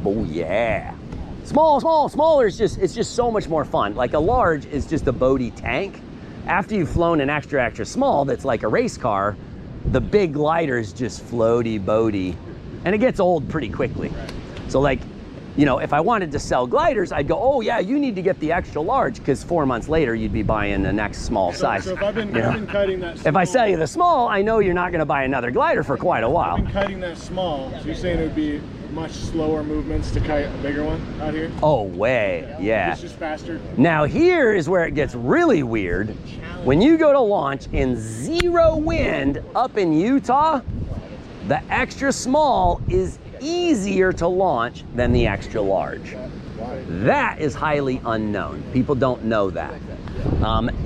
oh yeah. Smaller is it's just so much more fun. Like a large is just a boaty tank. After you've flown an extra small that's like a race car, the big glider is just floaty boaty, and it gets old pretty quickly. So like, you know, if I wanted to sell gliders, I'd go, oh yeah, you need to get the extra large, because 4 months later you'd be buying the next small size. So if I've been kiting that small, if I sell you the small, I know you're not going to buy another glider for quite a while. I've been kiting that small, so you're saying it would be much slower movements to kite a bigger one out here? Oh, way, yeah. It's just faster. Now here is where it gets really weird. When you go to launch in 0 wind up in Utah, the extra small is easier to launch than the extra large. That is highly unknown. People don't know that.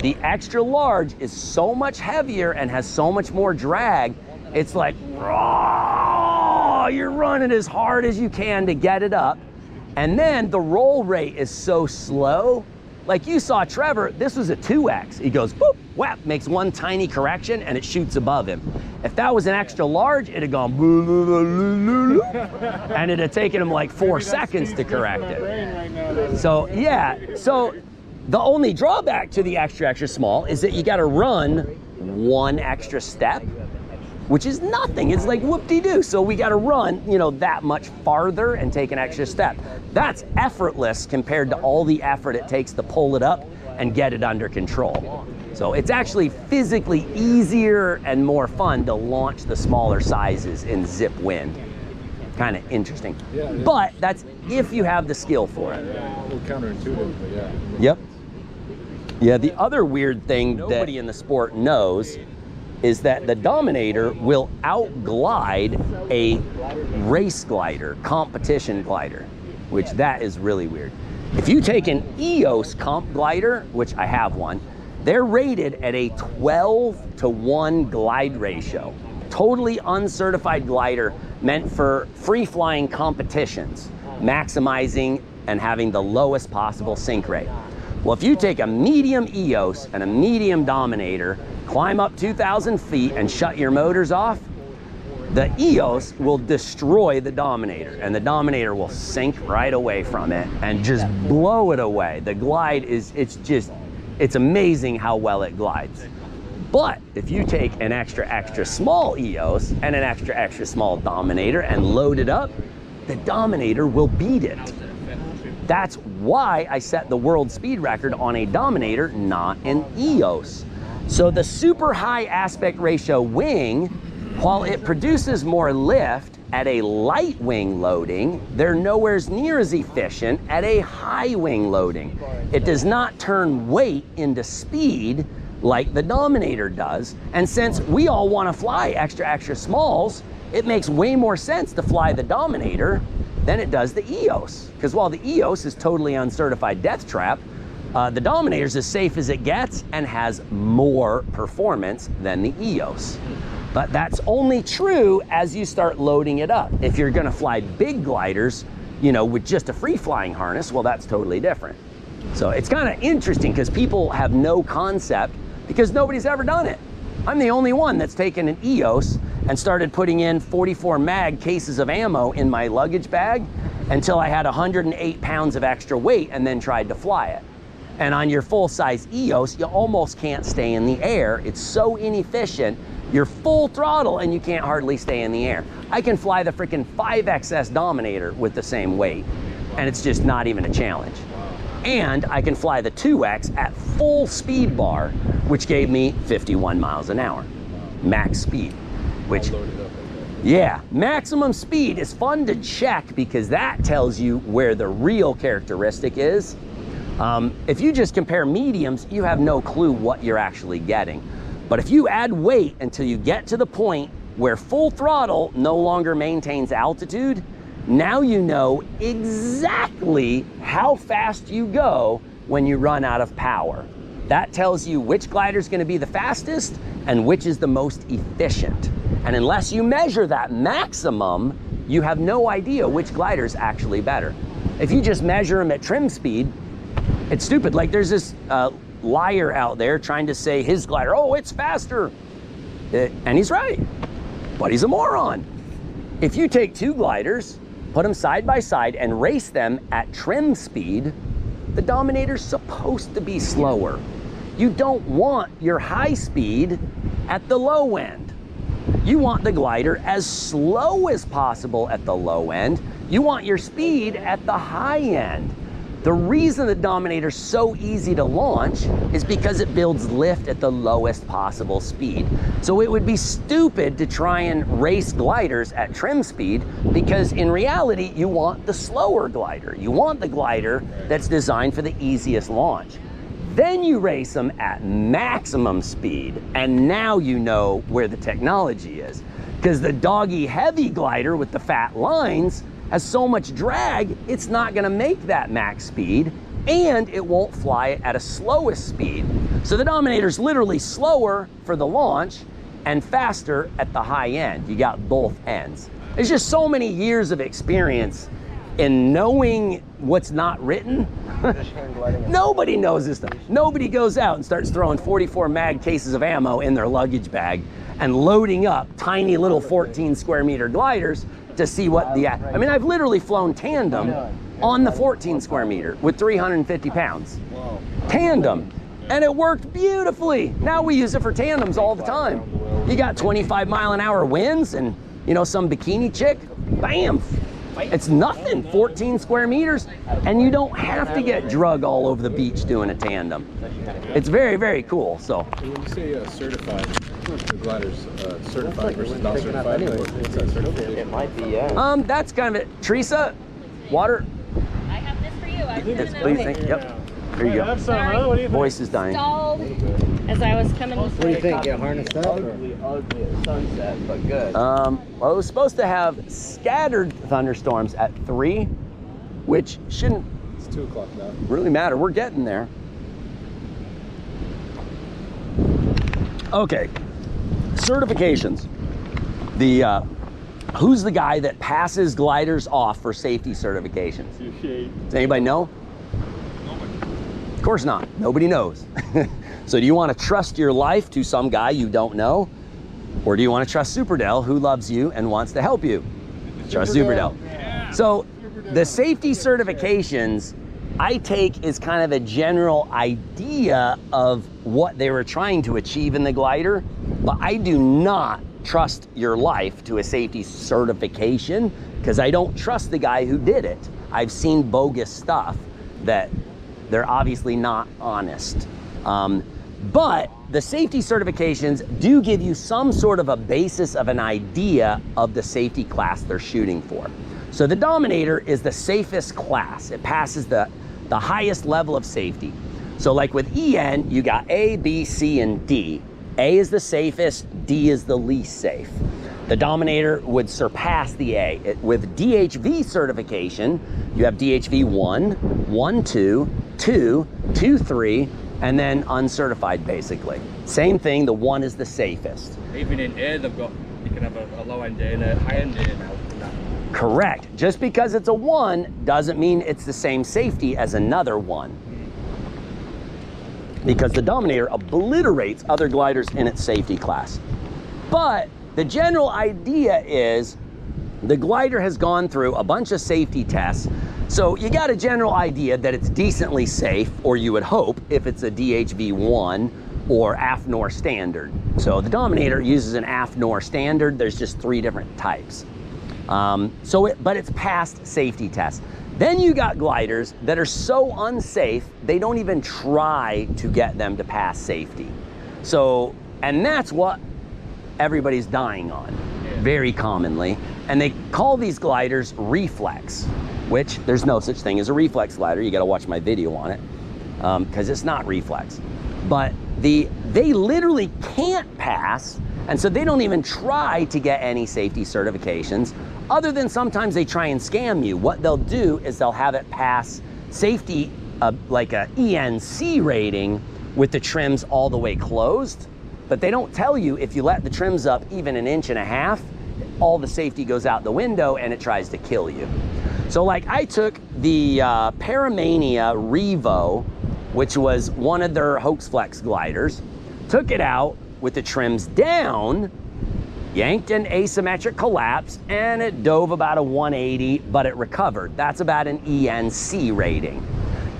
The extra large is so much heavier and has so much more drag. It's like, raw, you're running as hard as you can to get it up. And then the roll rate is so slow. Like you saw Trevor, this was a 2X. He goes, boop, whap, makes one tiny correction and it shoots above him. If that was an extra large, it'd have gone, and it'd have taken him like 4 seconds to correct it. So yeah, so the only drawback to the extra small is that you gotta run 1 extra step, which is nothing. It's like whoop-de-doo. So we gotta run, you know, that much farther and take an extra step. That's effortless compared to all the effort it takes to pull it up and get it under control. So it's actually physically easier and more fun to launch the smaller sizes in zip wind. Kind of interesting. Yeah, but that's if you have the skill for it. A little counterintuitive, but yeah. Yep. Yeah, the other weird thing nobody in the sport knows is that the Dominator will outglide a race glider, competition glider, which that is really weird. If you take an EOS comp glider, which I have one, they're rated at a 12-to-1 glide ratio. Totally uncertified glider meant for free flying competitions, maximizing and having the lowest possible sink rate. Well, if you take a medium EOS and a medium Dominator, climb up 2,000 feet and shut your motors off, the EOS will destroy the Dominator, and the Dominator will sink right away from it and just blow it away. The glide is, it's amazing how well it glides. But if you take an extra small EOS and an extra small Dominator and load it up, the Dominator will beat it. That's why I set the world speed record on a Dominator, not an EOS. So the super high aspect ratio wing, while it produces more lift at a light wing loading, they're nowhere near as efficient at a high wing loading. It does not turn weight into speed like the Dominator does. And since we all want to fly extra smalls, it makes way more sense to fly the Dominator than it does the EOS. Because while the EOS is totally uncertified death trap, the Dominator's as safe as it gets and has more performance than the EOS. But that's only true as you start loading it up. If you're gonna fly big gliders, you know, with just a free flying harness, well, that's totally different. So it's kind of interesting because people have no concept because nobody's ever done it. I'm the only one that's taken an EOS and started putting in 44 mag cases of ammo in my luggage bag until I had 108 pounds of extra weight and then tried to fly it. And on your full-size EOS, you almost can't stay in the air. It's so inefficient. You're full throttle and you can't hardly stay in the air. I can fly the freaking 5XS Dominator with the same weight, and it's just not even a challenge. And I can fly the 2X at full speed bar, which gave me 51 miles an hour, max speed, which, yeah, maximum speed is fun to check because that tells you where the real characteristic is. If you just compare mediums, you have no clue what you're actually getting. But if you add weight until you get to the point where full throttle no longer maintains altitude, now you know exactly how fast you go when you run out of power. That tells you which glider is going to be the fastest and which is the most efficient. And unless you measure that maximum, you have no idea which glider is actually better. If you just measure them at trim speed, it's stupid. Like there's this liar out there trying to say his glider, oh, it's faster. And he's right, but he's a moron. If you take two gliders, put them side by side and race them at trim speed, the Dominator's supposed to be slower. You don't want your high speed at the low end. You want the glider as slow as possible at the low end. You want your speed at the high end. The reason the Dominator's so easy to launch is because it builds lift at the lowest possible speed. So it would be stupid to try and race gliders at trim speed, because in reality, you want the slower glider. You want the glider that's designed for the easiest launch. Then you race them at maximum speed, and now you know where the technology is. Because the doggy heavy glider with the fat lines has so much drag, it's not gonna make that max speed, and it won't fly at a slowest speed. So the Dominator's literally slower for the launch and faster at the high end. You got both ends. There's just so many years of experience in knowing what's not written. Nobody knows this stuff. Nobody goes out and starts throwing 44 mag cases of ammo in their luggage bag and loading up tiny little 14 square meter gliders to see what the, I mean, I've literally flown tandem on the 14 square meter with 350 pounds. Tandem. And it worked beautifully. Now we use it for tandems all the time. You got 25-mile-an-hour winds and, you know, some bikini chick, bam. It's nothing, 14 square meters, and you don't have to get drug all over the beach doing a tandem. It's very, very cool. So And when you say certified, the glider's certified versus not certified, what's that certification? It might be, yeah. That's kind of it. Teresa, water. I have this for you. I was Yes, gonna please, know. thank you. Yep. Here you go. Have some, huh? What do you think? Voice is dying. Stalled as I was coming. What do you think? Get harnessed up? Ugly at sunset, but good. Well, it was supposed to have scattered thunderstorms at 3, which shouldn't It's 2 o'clock now. really matter. We're getting there. Okay, certifications. The who's the guy that passes gliders off for safety certifications? Does anybody know? Of course not. Nobody knows. So do you want to trust your life to some guy you don't know? Or do you want to trust Superdell, who loves you and wants to help you? Trust Superdell. So the safety certifications I take is kind of a general idea of what they were trying to achieve in the glider, but I do not trust your life to a safety certification because I don't trust the guy who did it. I've seen bogus stuff that they're obviously not honest. But the safety certifications do give you some sort of a basis of an idea of the safety class they're shooting for. So the Dominator is the safest class. It passes the highest level of safety. So like with EN, you got A, B, C, and D. A is the safest, D is the least safe. The Dominator would surpass the A. With DHV certification, you have DHV 1, 1, 2, 2, 2, 3, and then uncertified basically. Same thing, the 1 is the safest. Even in air, you can have a low end day and a high end day now. Correct. Just because it's a 1 doesn't mean it's the same safety as another 1. Because the Dominator obliterates other gliders in its safety class. But the general idea is the glider has gone through a bunch of safety tests. So you got a general idea that it's decently safe, or you would hope, if it's a DHV1 or AFNOR standard. So the Dominator uses an AFNOR standard. There's just 3 different types. But it's passed safety tests. Then you got gliders that are so unsafe, they don't even try to get them to pass safety. So, and that's what everybody's dying on, very commonly. And they call these gliders reflex, which there's no such thing as a reflex glider. You gotta watch my video on it, because it's not reflex. But they literally can't pass And so they don't even try to get any safety certifications, other than sometimes they try and scam you. What they'll do is they'll have it pass safety, like a ENC rating with the trims all the way closed, but they don't tell you if you let the trims up even 1.5 inches, all the safety goes out the window and it tries to kill you. So like I took the Paramania Revo, which was one of their Hoaxflex gliders, took it out with the trims down, yanked an asymmetric collapse, and it dove about a 180, but it recovered. That's about an ENC rating.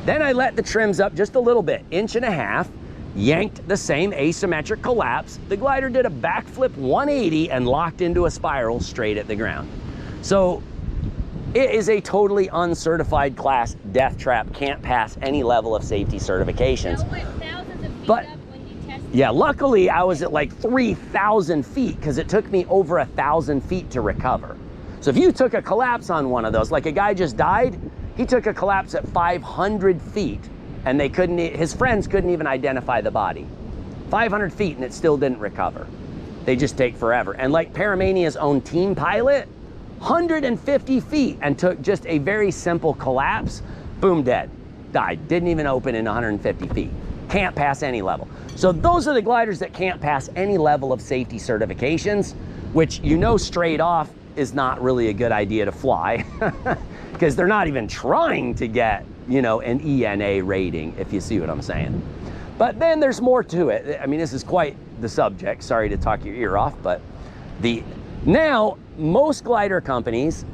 Then I let the trims up just a little bit, 1.5 inches, yanked the same asymmetric collapse. The glider did a backflip 180 and locked into a spiral straight at the ground. So it is a totally uncertified class death trap, can't pass any level of safety certifications. That went thousands of feet But- up when you tested. Yeah, luckily I was at like 3,000 feet because it took me over 1,000 feet to recover. So if you took a collapse on one of those, like a guy just died, he took a collapse at 500 feet and they couldn't, his friends couldn't even identify the body. 500 feet and it still didn't recover. They just take forever. And like Paramania's own team pilot, 150 feet and took just a very simple collapse, boom, dead, died, didn't even open in 150 feet. Can't pass any level. So those are the gliders that can't pass any level of safety certifications, which you know straight off is not really a good idea to fly because they're not even trying to get, you know, an ENA rating, if you see what I'm saying. But then there's more to it. I mean, this is quite the subject. Sorry to talk your ear off, but now most glider companies,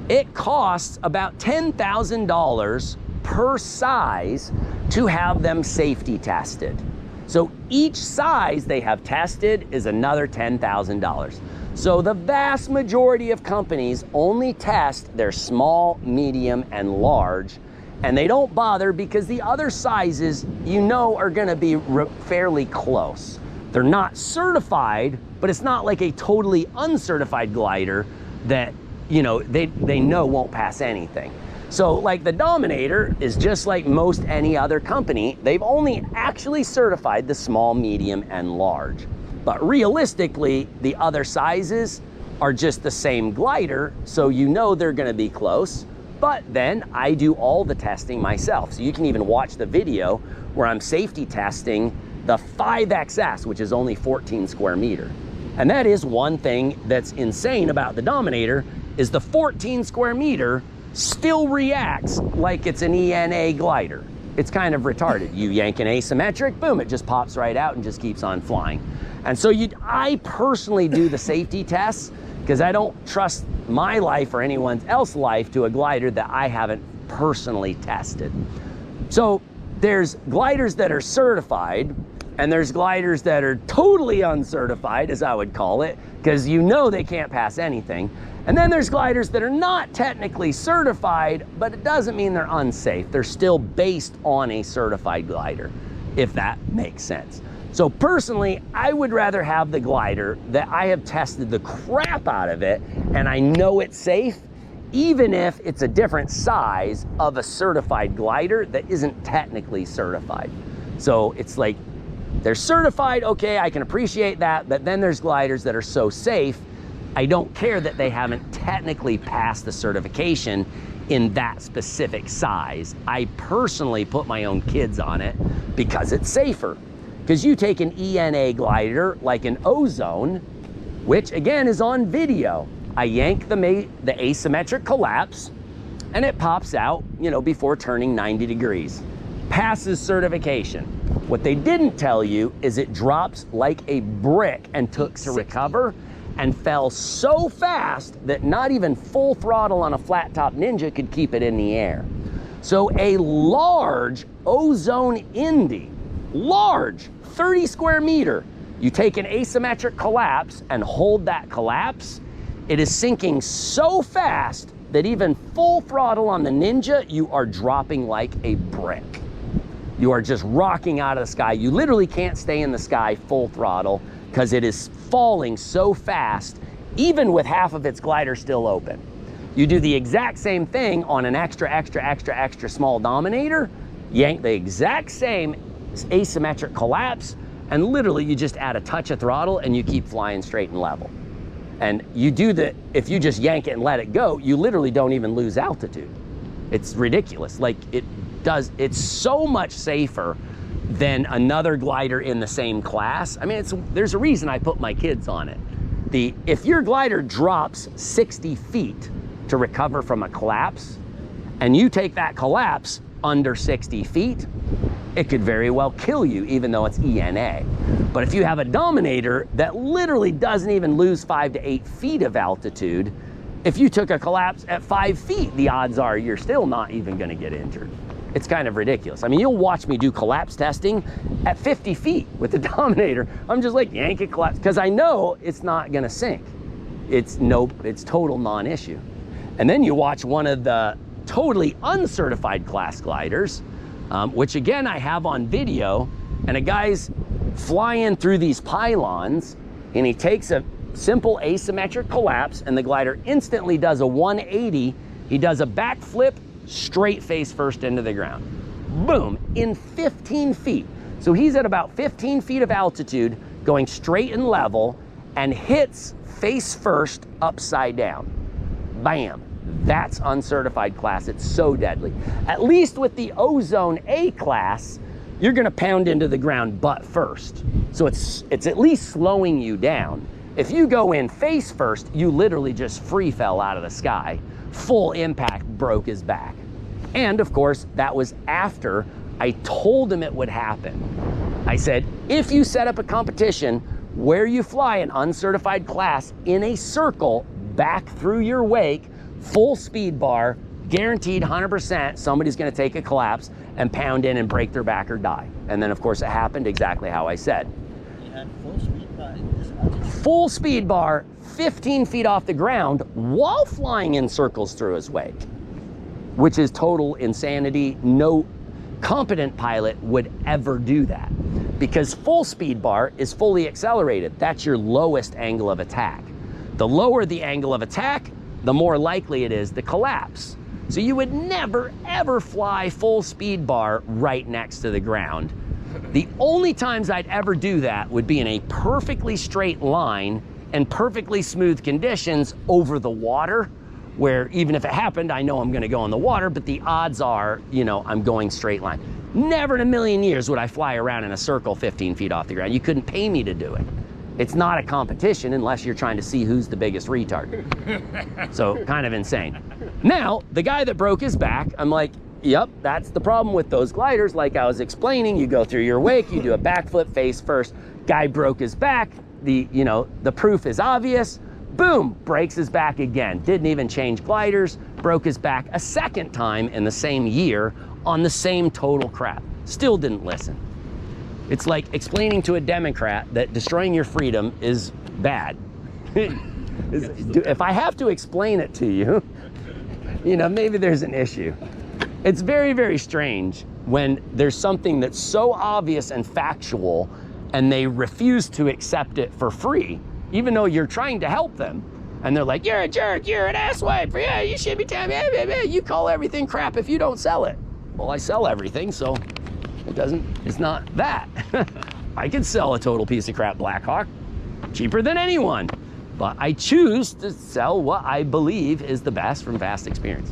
it costs about $10,000 per size to have them safety tested. So each size they have tested is another $10,000. So the vast majority of companies only test their small, medium, and large, and they don't bother because the other sizes, you know, are gonna be fairly close. They're not certified, but it's not like a totally uncertified glider that, you know, they know won't pass anything. So like the Dominator is just like most any other company. They've only actually certified the small, medium, and large. But realistically, the other sizes are just the same glider, so you know they're gonna be close. But then I do all the testing myself. So you can even watch the video where I'm safety testing the 5XS, which is only 14 square meter. And that is one thing that's insane about the Dominator, is the 14 square meter still reacts like it's an ENA glider. It's kind of retarded. You yank an asymmetric, boom, it just pops right out and just keeps on flying. And so I personally do the safety tests because I don't trust my life or anyone else's life to a glider that I haven't personally tested. So there's gliders that are certified, and there's gliders that are totally uncertified, as I would call it, because you know they can't pass anything. And then there's gliders that are not technically certified, but it doesn't mean they're unsafe. They're still based on a certified glider, if that makes sense. So personally, I would rather have the glider that I have tested the crap out of it and I know it's safe, even if it's a different size of a certified glider that isn't technically certified. So it's like, they're certified, okay, I can appreciate that, but then there's gliders that are so safe, I don't care that they haven't technically passed the certification in that specific size. I personally put my own kids on it because it's safer. Because you take an ENA glider like an Ozone, which again is on video. I yank the asymmetric collapse and it pops out, you know, before turning 90 degrees. Passes certification. What they didn't tell you is it drops like a brick and took to recover and fell so fast that not even full throttle on a flat top Ninja could keep it in the air. So a large Ozone Indy, large, 30 square meter, you take an asymmetric collapse and hold that collapse, it is sinking so fast that even full throttle on the Ninja, you are dropping like a brick. You are just rocking out of the sky. You literally can't stay in the sky full throttle because it is falling so fast, even with half of its glider still open. You do the exact same thing on an extra small Dominator, yank the exact same asymmetric collapse, And literally you just add a touch of throttle and you keep flying straight and level. And you do that, if you just yank it and let it go, you literally don't even lose altitude. It's ridiculous. Like it's so much safer than another glider in the same class. I mean, there's a reason I put my kids on it. If your glider drops 60 feet to recover from a collapse, and you take that collapse under 60 feet, it could very well kill you, even though it's ENA. But if you have a Dominator that literally doesn't even lose 5 to 8 feet of altitude, if you took a collapse at 5 feet, the odds are you're still not even gonna get injured. It's kind of ridiculous. I mean, you'll watch me do collapse testing at 50 feet with the Dominator. I'm just like, yank it, collapse, because I know it's not gonna sink. It's total non-issue. And then you watch one of the totally uncertified class gliders, which again, I have on video, and a guy's flying through these pylons, and he takes a simple asymmetric collapse, and the glider instantly does a 180. He does a backflip, straight face first into the ground. Boom, in 15 feet. So he's at about 15 feet of altitude, going straight and level, and hits face first upside down. Bam. That's uncertified class. It's so deadly. At least with the Ozone A class, you're gonna pound into the ground butt first. So it's at least slowing you down. If you go in face first, you literally just free fell out of the sky. Full impact, broke his back. And of course, that was after I told him it would happen. I said, if you set up a competition where you fly an uncertified class in a circle back through your wake, full speed bar, guaranteed 100%, somebody's gonna take a collapse and pound in and break their back or die. And then of course it happened exactly how I said. You had full speed bar. Full speed bar, 15 feet off the ground while flying in circles through his wake, which is total insanity. No competent pilot would ever do that, because full speed bar is fully accelerated. That's your lowest angle of attack. The lower the angle of attack, the more likely it is to collapse. So you would never, ever fly full speed bar right next to the ground. The only times I'd ever do that would be in a perfectly straight line and perfectly smooth conditions over the water, where even if it happened, I know I'm gonna go in the water, but the odds are, you know, I'm going straight line. Never in a million years would I fly around in a circle 15 feet off the ground. You couldn't pay me to do it. It's not a competition unless you're trying to see who's the biggest retard. So kind of insane. Now, the guy that broke his back, I'm like, yep, that's the problem with those gliders. Like I was explaining, you go through your wake, you do a backflip face first. Guy broke his back. The proof is obvious. Boom, breaks his back again. Didn't even change gliders, broke his back a second time in the same year on the same total crap. Still didn't listen. It's like explaining to a Democrat that destroying your freedom is bad. If I have to explain it to you, maybe there's an issue. It's very, very strange when there's something that's so obvious and factual and they refuse to accept it for free, even though you're trying to help them. And they're like, you're a jerk, you're an asswipe, yeah, you should be telling me, you call everything crap if you don't sell it. Well, I sell everything, so it's not that. I could sell a total piece of crap Blackhawk cheaper than anyone, but I choose to sell what I believe is the best from vast experience.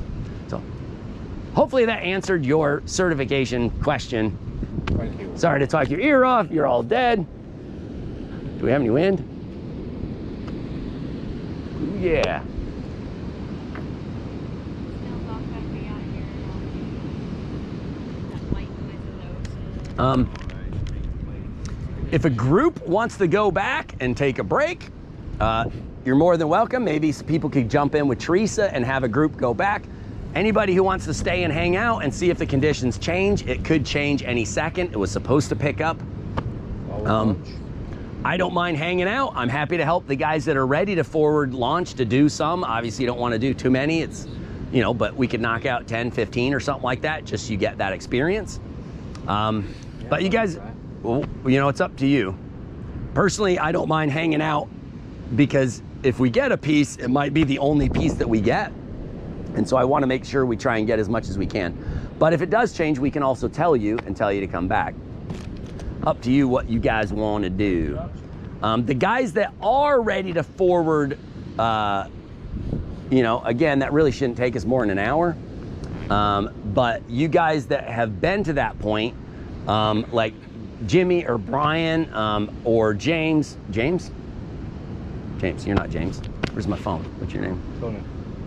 So hopefully that answered your certification question. Thank you. Sorry to talk your ear off, you're all dead. Do we have any wind? Ooh, yeah. Smells all country out here. That white noise of the ocean. If a group wants to go back and take a break, you're more than welcome. Maybe some people could jump in with Teresa and have a group go back. Anybody who wants to stay and hang out and see if the conditions change, it could change any second. It was supposed to pick up. I don't mind hanging out. I'm happy to help the guys that are ready to forward launch to do some. Obviously you don't want to do too many. It's, but we could knock out 10, 15 or something like that, just so you get that experience. But you guys, it's up to you. Personally, I don't mind hanging out because if we get a piece, it might be the only piece that we get. And so I want to make sure we try and get as much as we can. But if it does change, we can also tell you and tell you to come back. up to you what you guys want to do. The guys that are ready to forward, you know, again, that really shouldn't take us more than an hour. But you guys that have been to that point, like Jimmy or Brian or James, James, you're not James. Where's my phone? What's your name? Tony.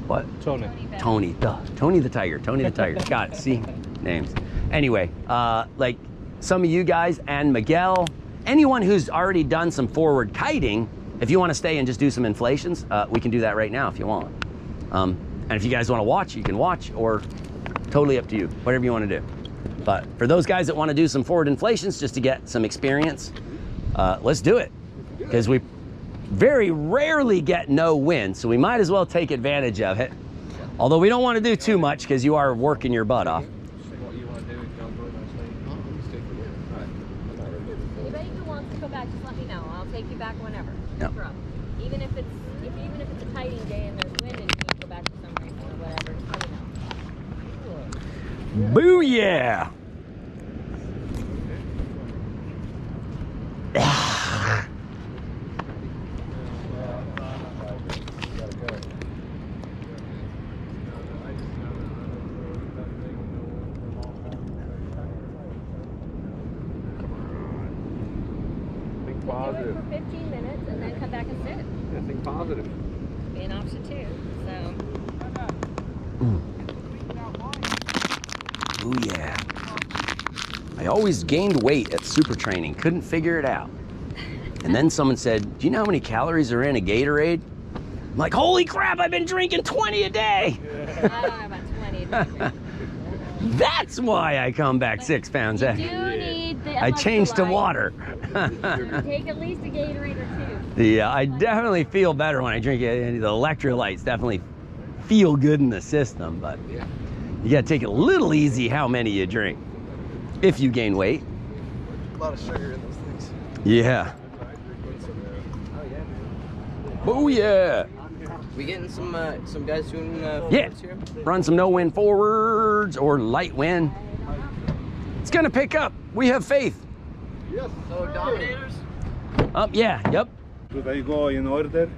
What? Tony. Tony, duh. Tony the Tiger. Tony the Tiger. Got it. See? Names. Anyway, like some of you guys and Miguel, anyone who's already done some forward kiting, if you want to stay and just do some inflations, we can do that right now if you want. And if you guys want to watch, you can watch, or totally up to you, whatever you want to do. But for those guys that want to do some forward inflations just to get some experience, let's do it. Because we very rarely get no win, so we might as well take advantage of it. Although we don't want to do too much because you are working your butt off. Anybody who wants to go back, just let me know. I'll take you back whenever. Yep. No problem. Even if it's a kiting day and there's wind and you need to go back for some reason or whatever, just let me know. Booyah! Think Do it positive. for 15 minutes and then come back and sit. Yeah, think positive. Be an option too. So. Booyah. I always gained weight at super training, couldn't figure it out. And then someone said, do you know how many calories are in a Gatorade? I'm like, holy crap, I've been drinking 20 a day. I don't know about 20. That's why I come back 6 pounds You heavy. do need the I changed to electrolyte. water. Take at least a Gatorade or two. Yeah, I definitely feel better when I drink it. The electrolytes definitely feel good in the system, but you gotta take it a little easy how many you drink if you gain weight. A lot of sugar in those things. Yeah. Oh yeah. We getting some guys doing Yeah. forwards here? Run some no wind forwards or light wind. It's gonna pick up. We have faith. Yes. So Dominators? Yeah, yep. Should I go in order?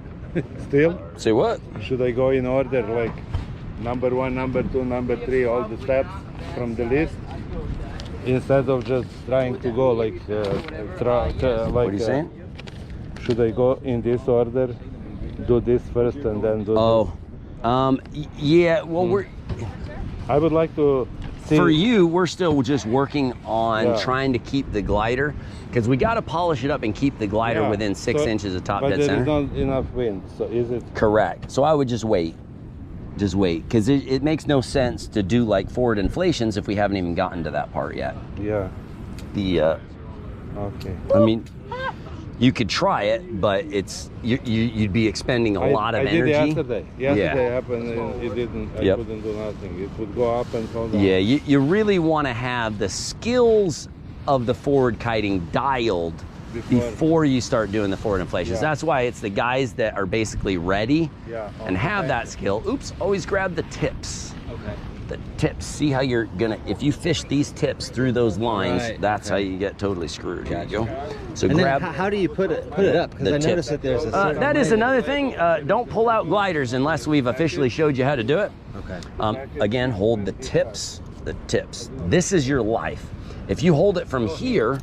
Still? Say what? Should I go in order like number 1, number 2, number 3, all the steps from the list? Instead of just trying to go like like What are you saying? should I go in this order? Do this first and then do Oh, yeah. Well, I would like to see. for you, we're still just working on Yeah. trying to keep the glider, because we got to polish it up and keep the glider Yeah, within 6 so- inches of top but dead there center. is not enough wind, so is it? Correct. So I would just wait. Just wait, because it makes no sense to do like forward inflations if we haven't even gotten to that part yet. Yeah. Okay. I mean, you could try it, but you'd be expending a lot of I energy. did yesterday. Yesterday Yeah. happened. It didn't. I Yep. couldn't do nothing. It would go up and fall down. Yeah, you really want to have the skills of the forward kiting dialed before you start doing the forward inflations. Yeah. That's why it's the guys that are basically ready Yeah, and have okay. that skill. Oops, always grab the tips. Okay. The tips. See how you're gonna, if you fish these tips through those lines, Right, that's how okay. you get totally screwed. Here you go. Gotcha. So And grab. then how do you put it up? Because the I tip. noticed that there's a certain That is way. another thing. Don't pull out gliders unless we've officially showed you how to do it. Okay. Again, hold the tips. The tips. This is your life. If you hold it from here,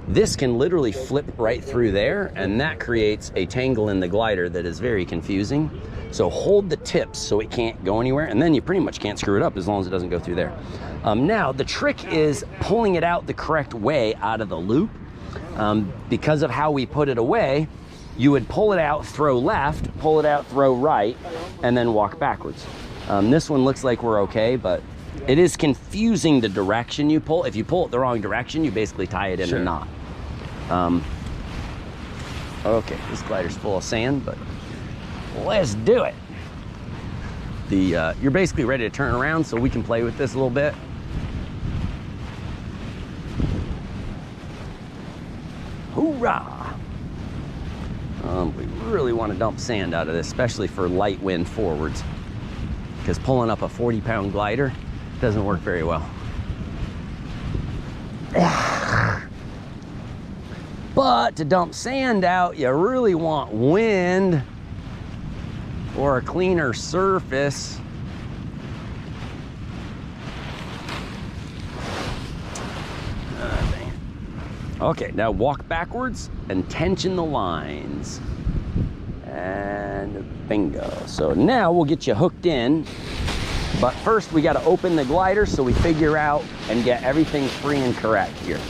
this can literally flip right through there, and that creates a tangle in the glider that is very confusing. So hold the tips so it can't go anywhere, and then you pretty much can't screw it up as long as it doesn't go through there. Now, the trick is pulling it out the correct way out of the loop. Because of how we put it away, you would pull it out, throw left, pull it out, throw right, and then walk backwards. This one looks like we're okay, but it is confusing the direction you pull. If you pull it the wrong direction, you basically tie it in a knot. Okay, this glider's full of sand, but let's do it. You're basically ready to turn around, so we can play with this a little bit. Hoorah! We really want to dump sand out of this, especially for light wind forwards, because pulling up a 40-pound glider doesn't work very well. But to dump sand out, you really want wind or a cleaner surface. Dang it. Okay, now walk backwards and tension the lines. And bingo. So now we'll get you hooked in. But first we got to open the glider so we figure out and get everything free and correct here.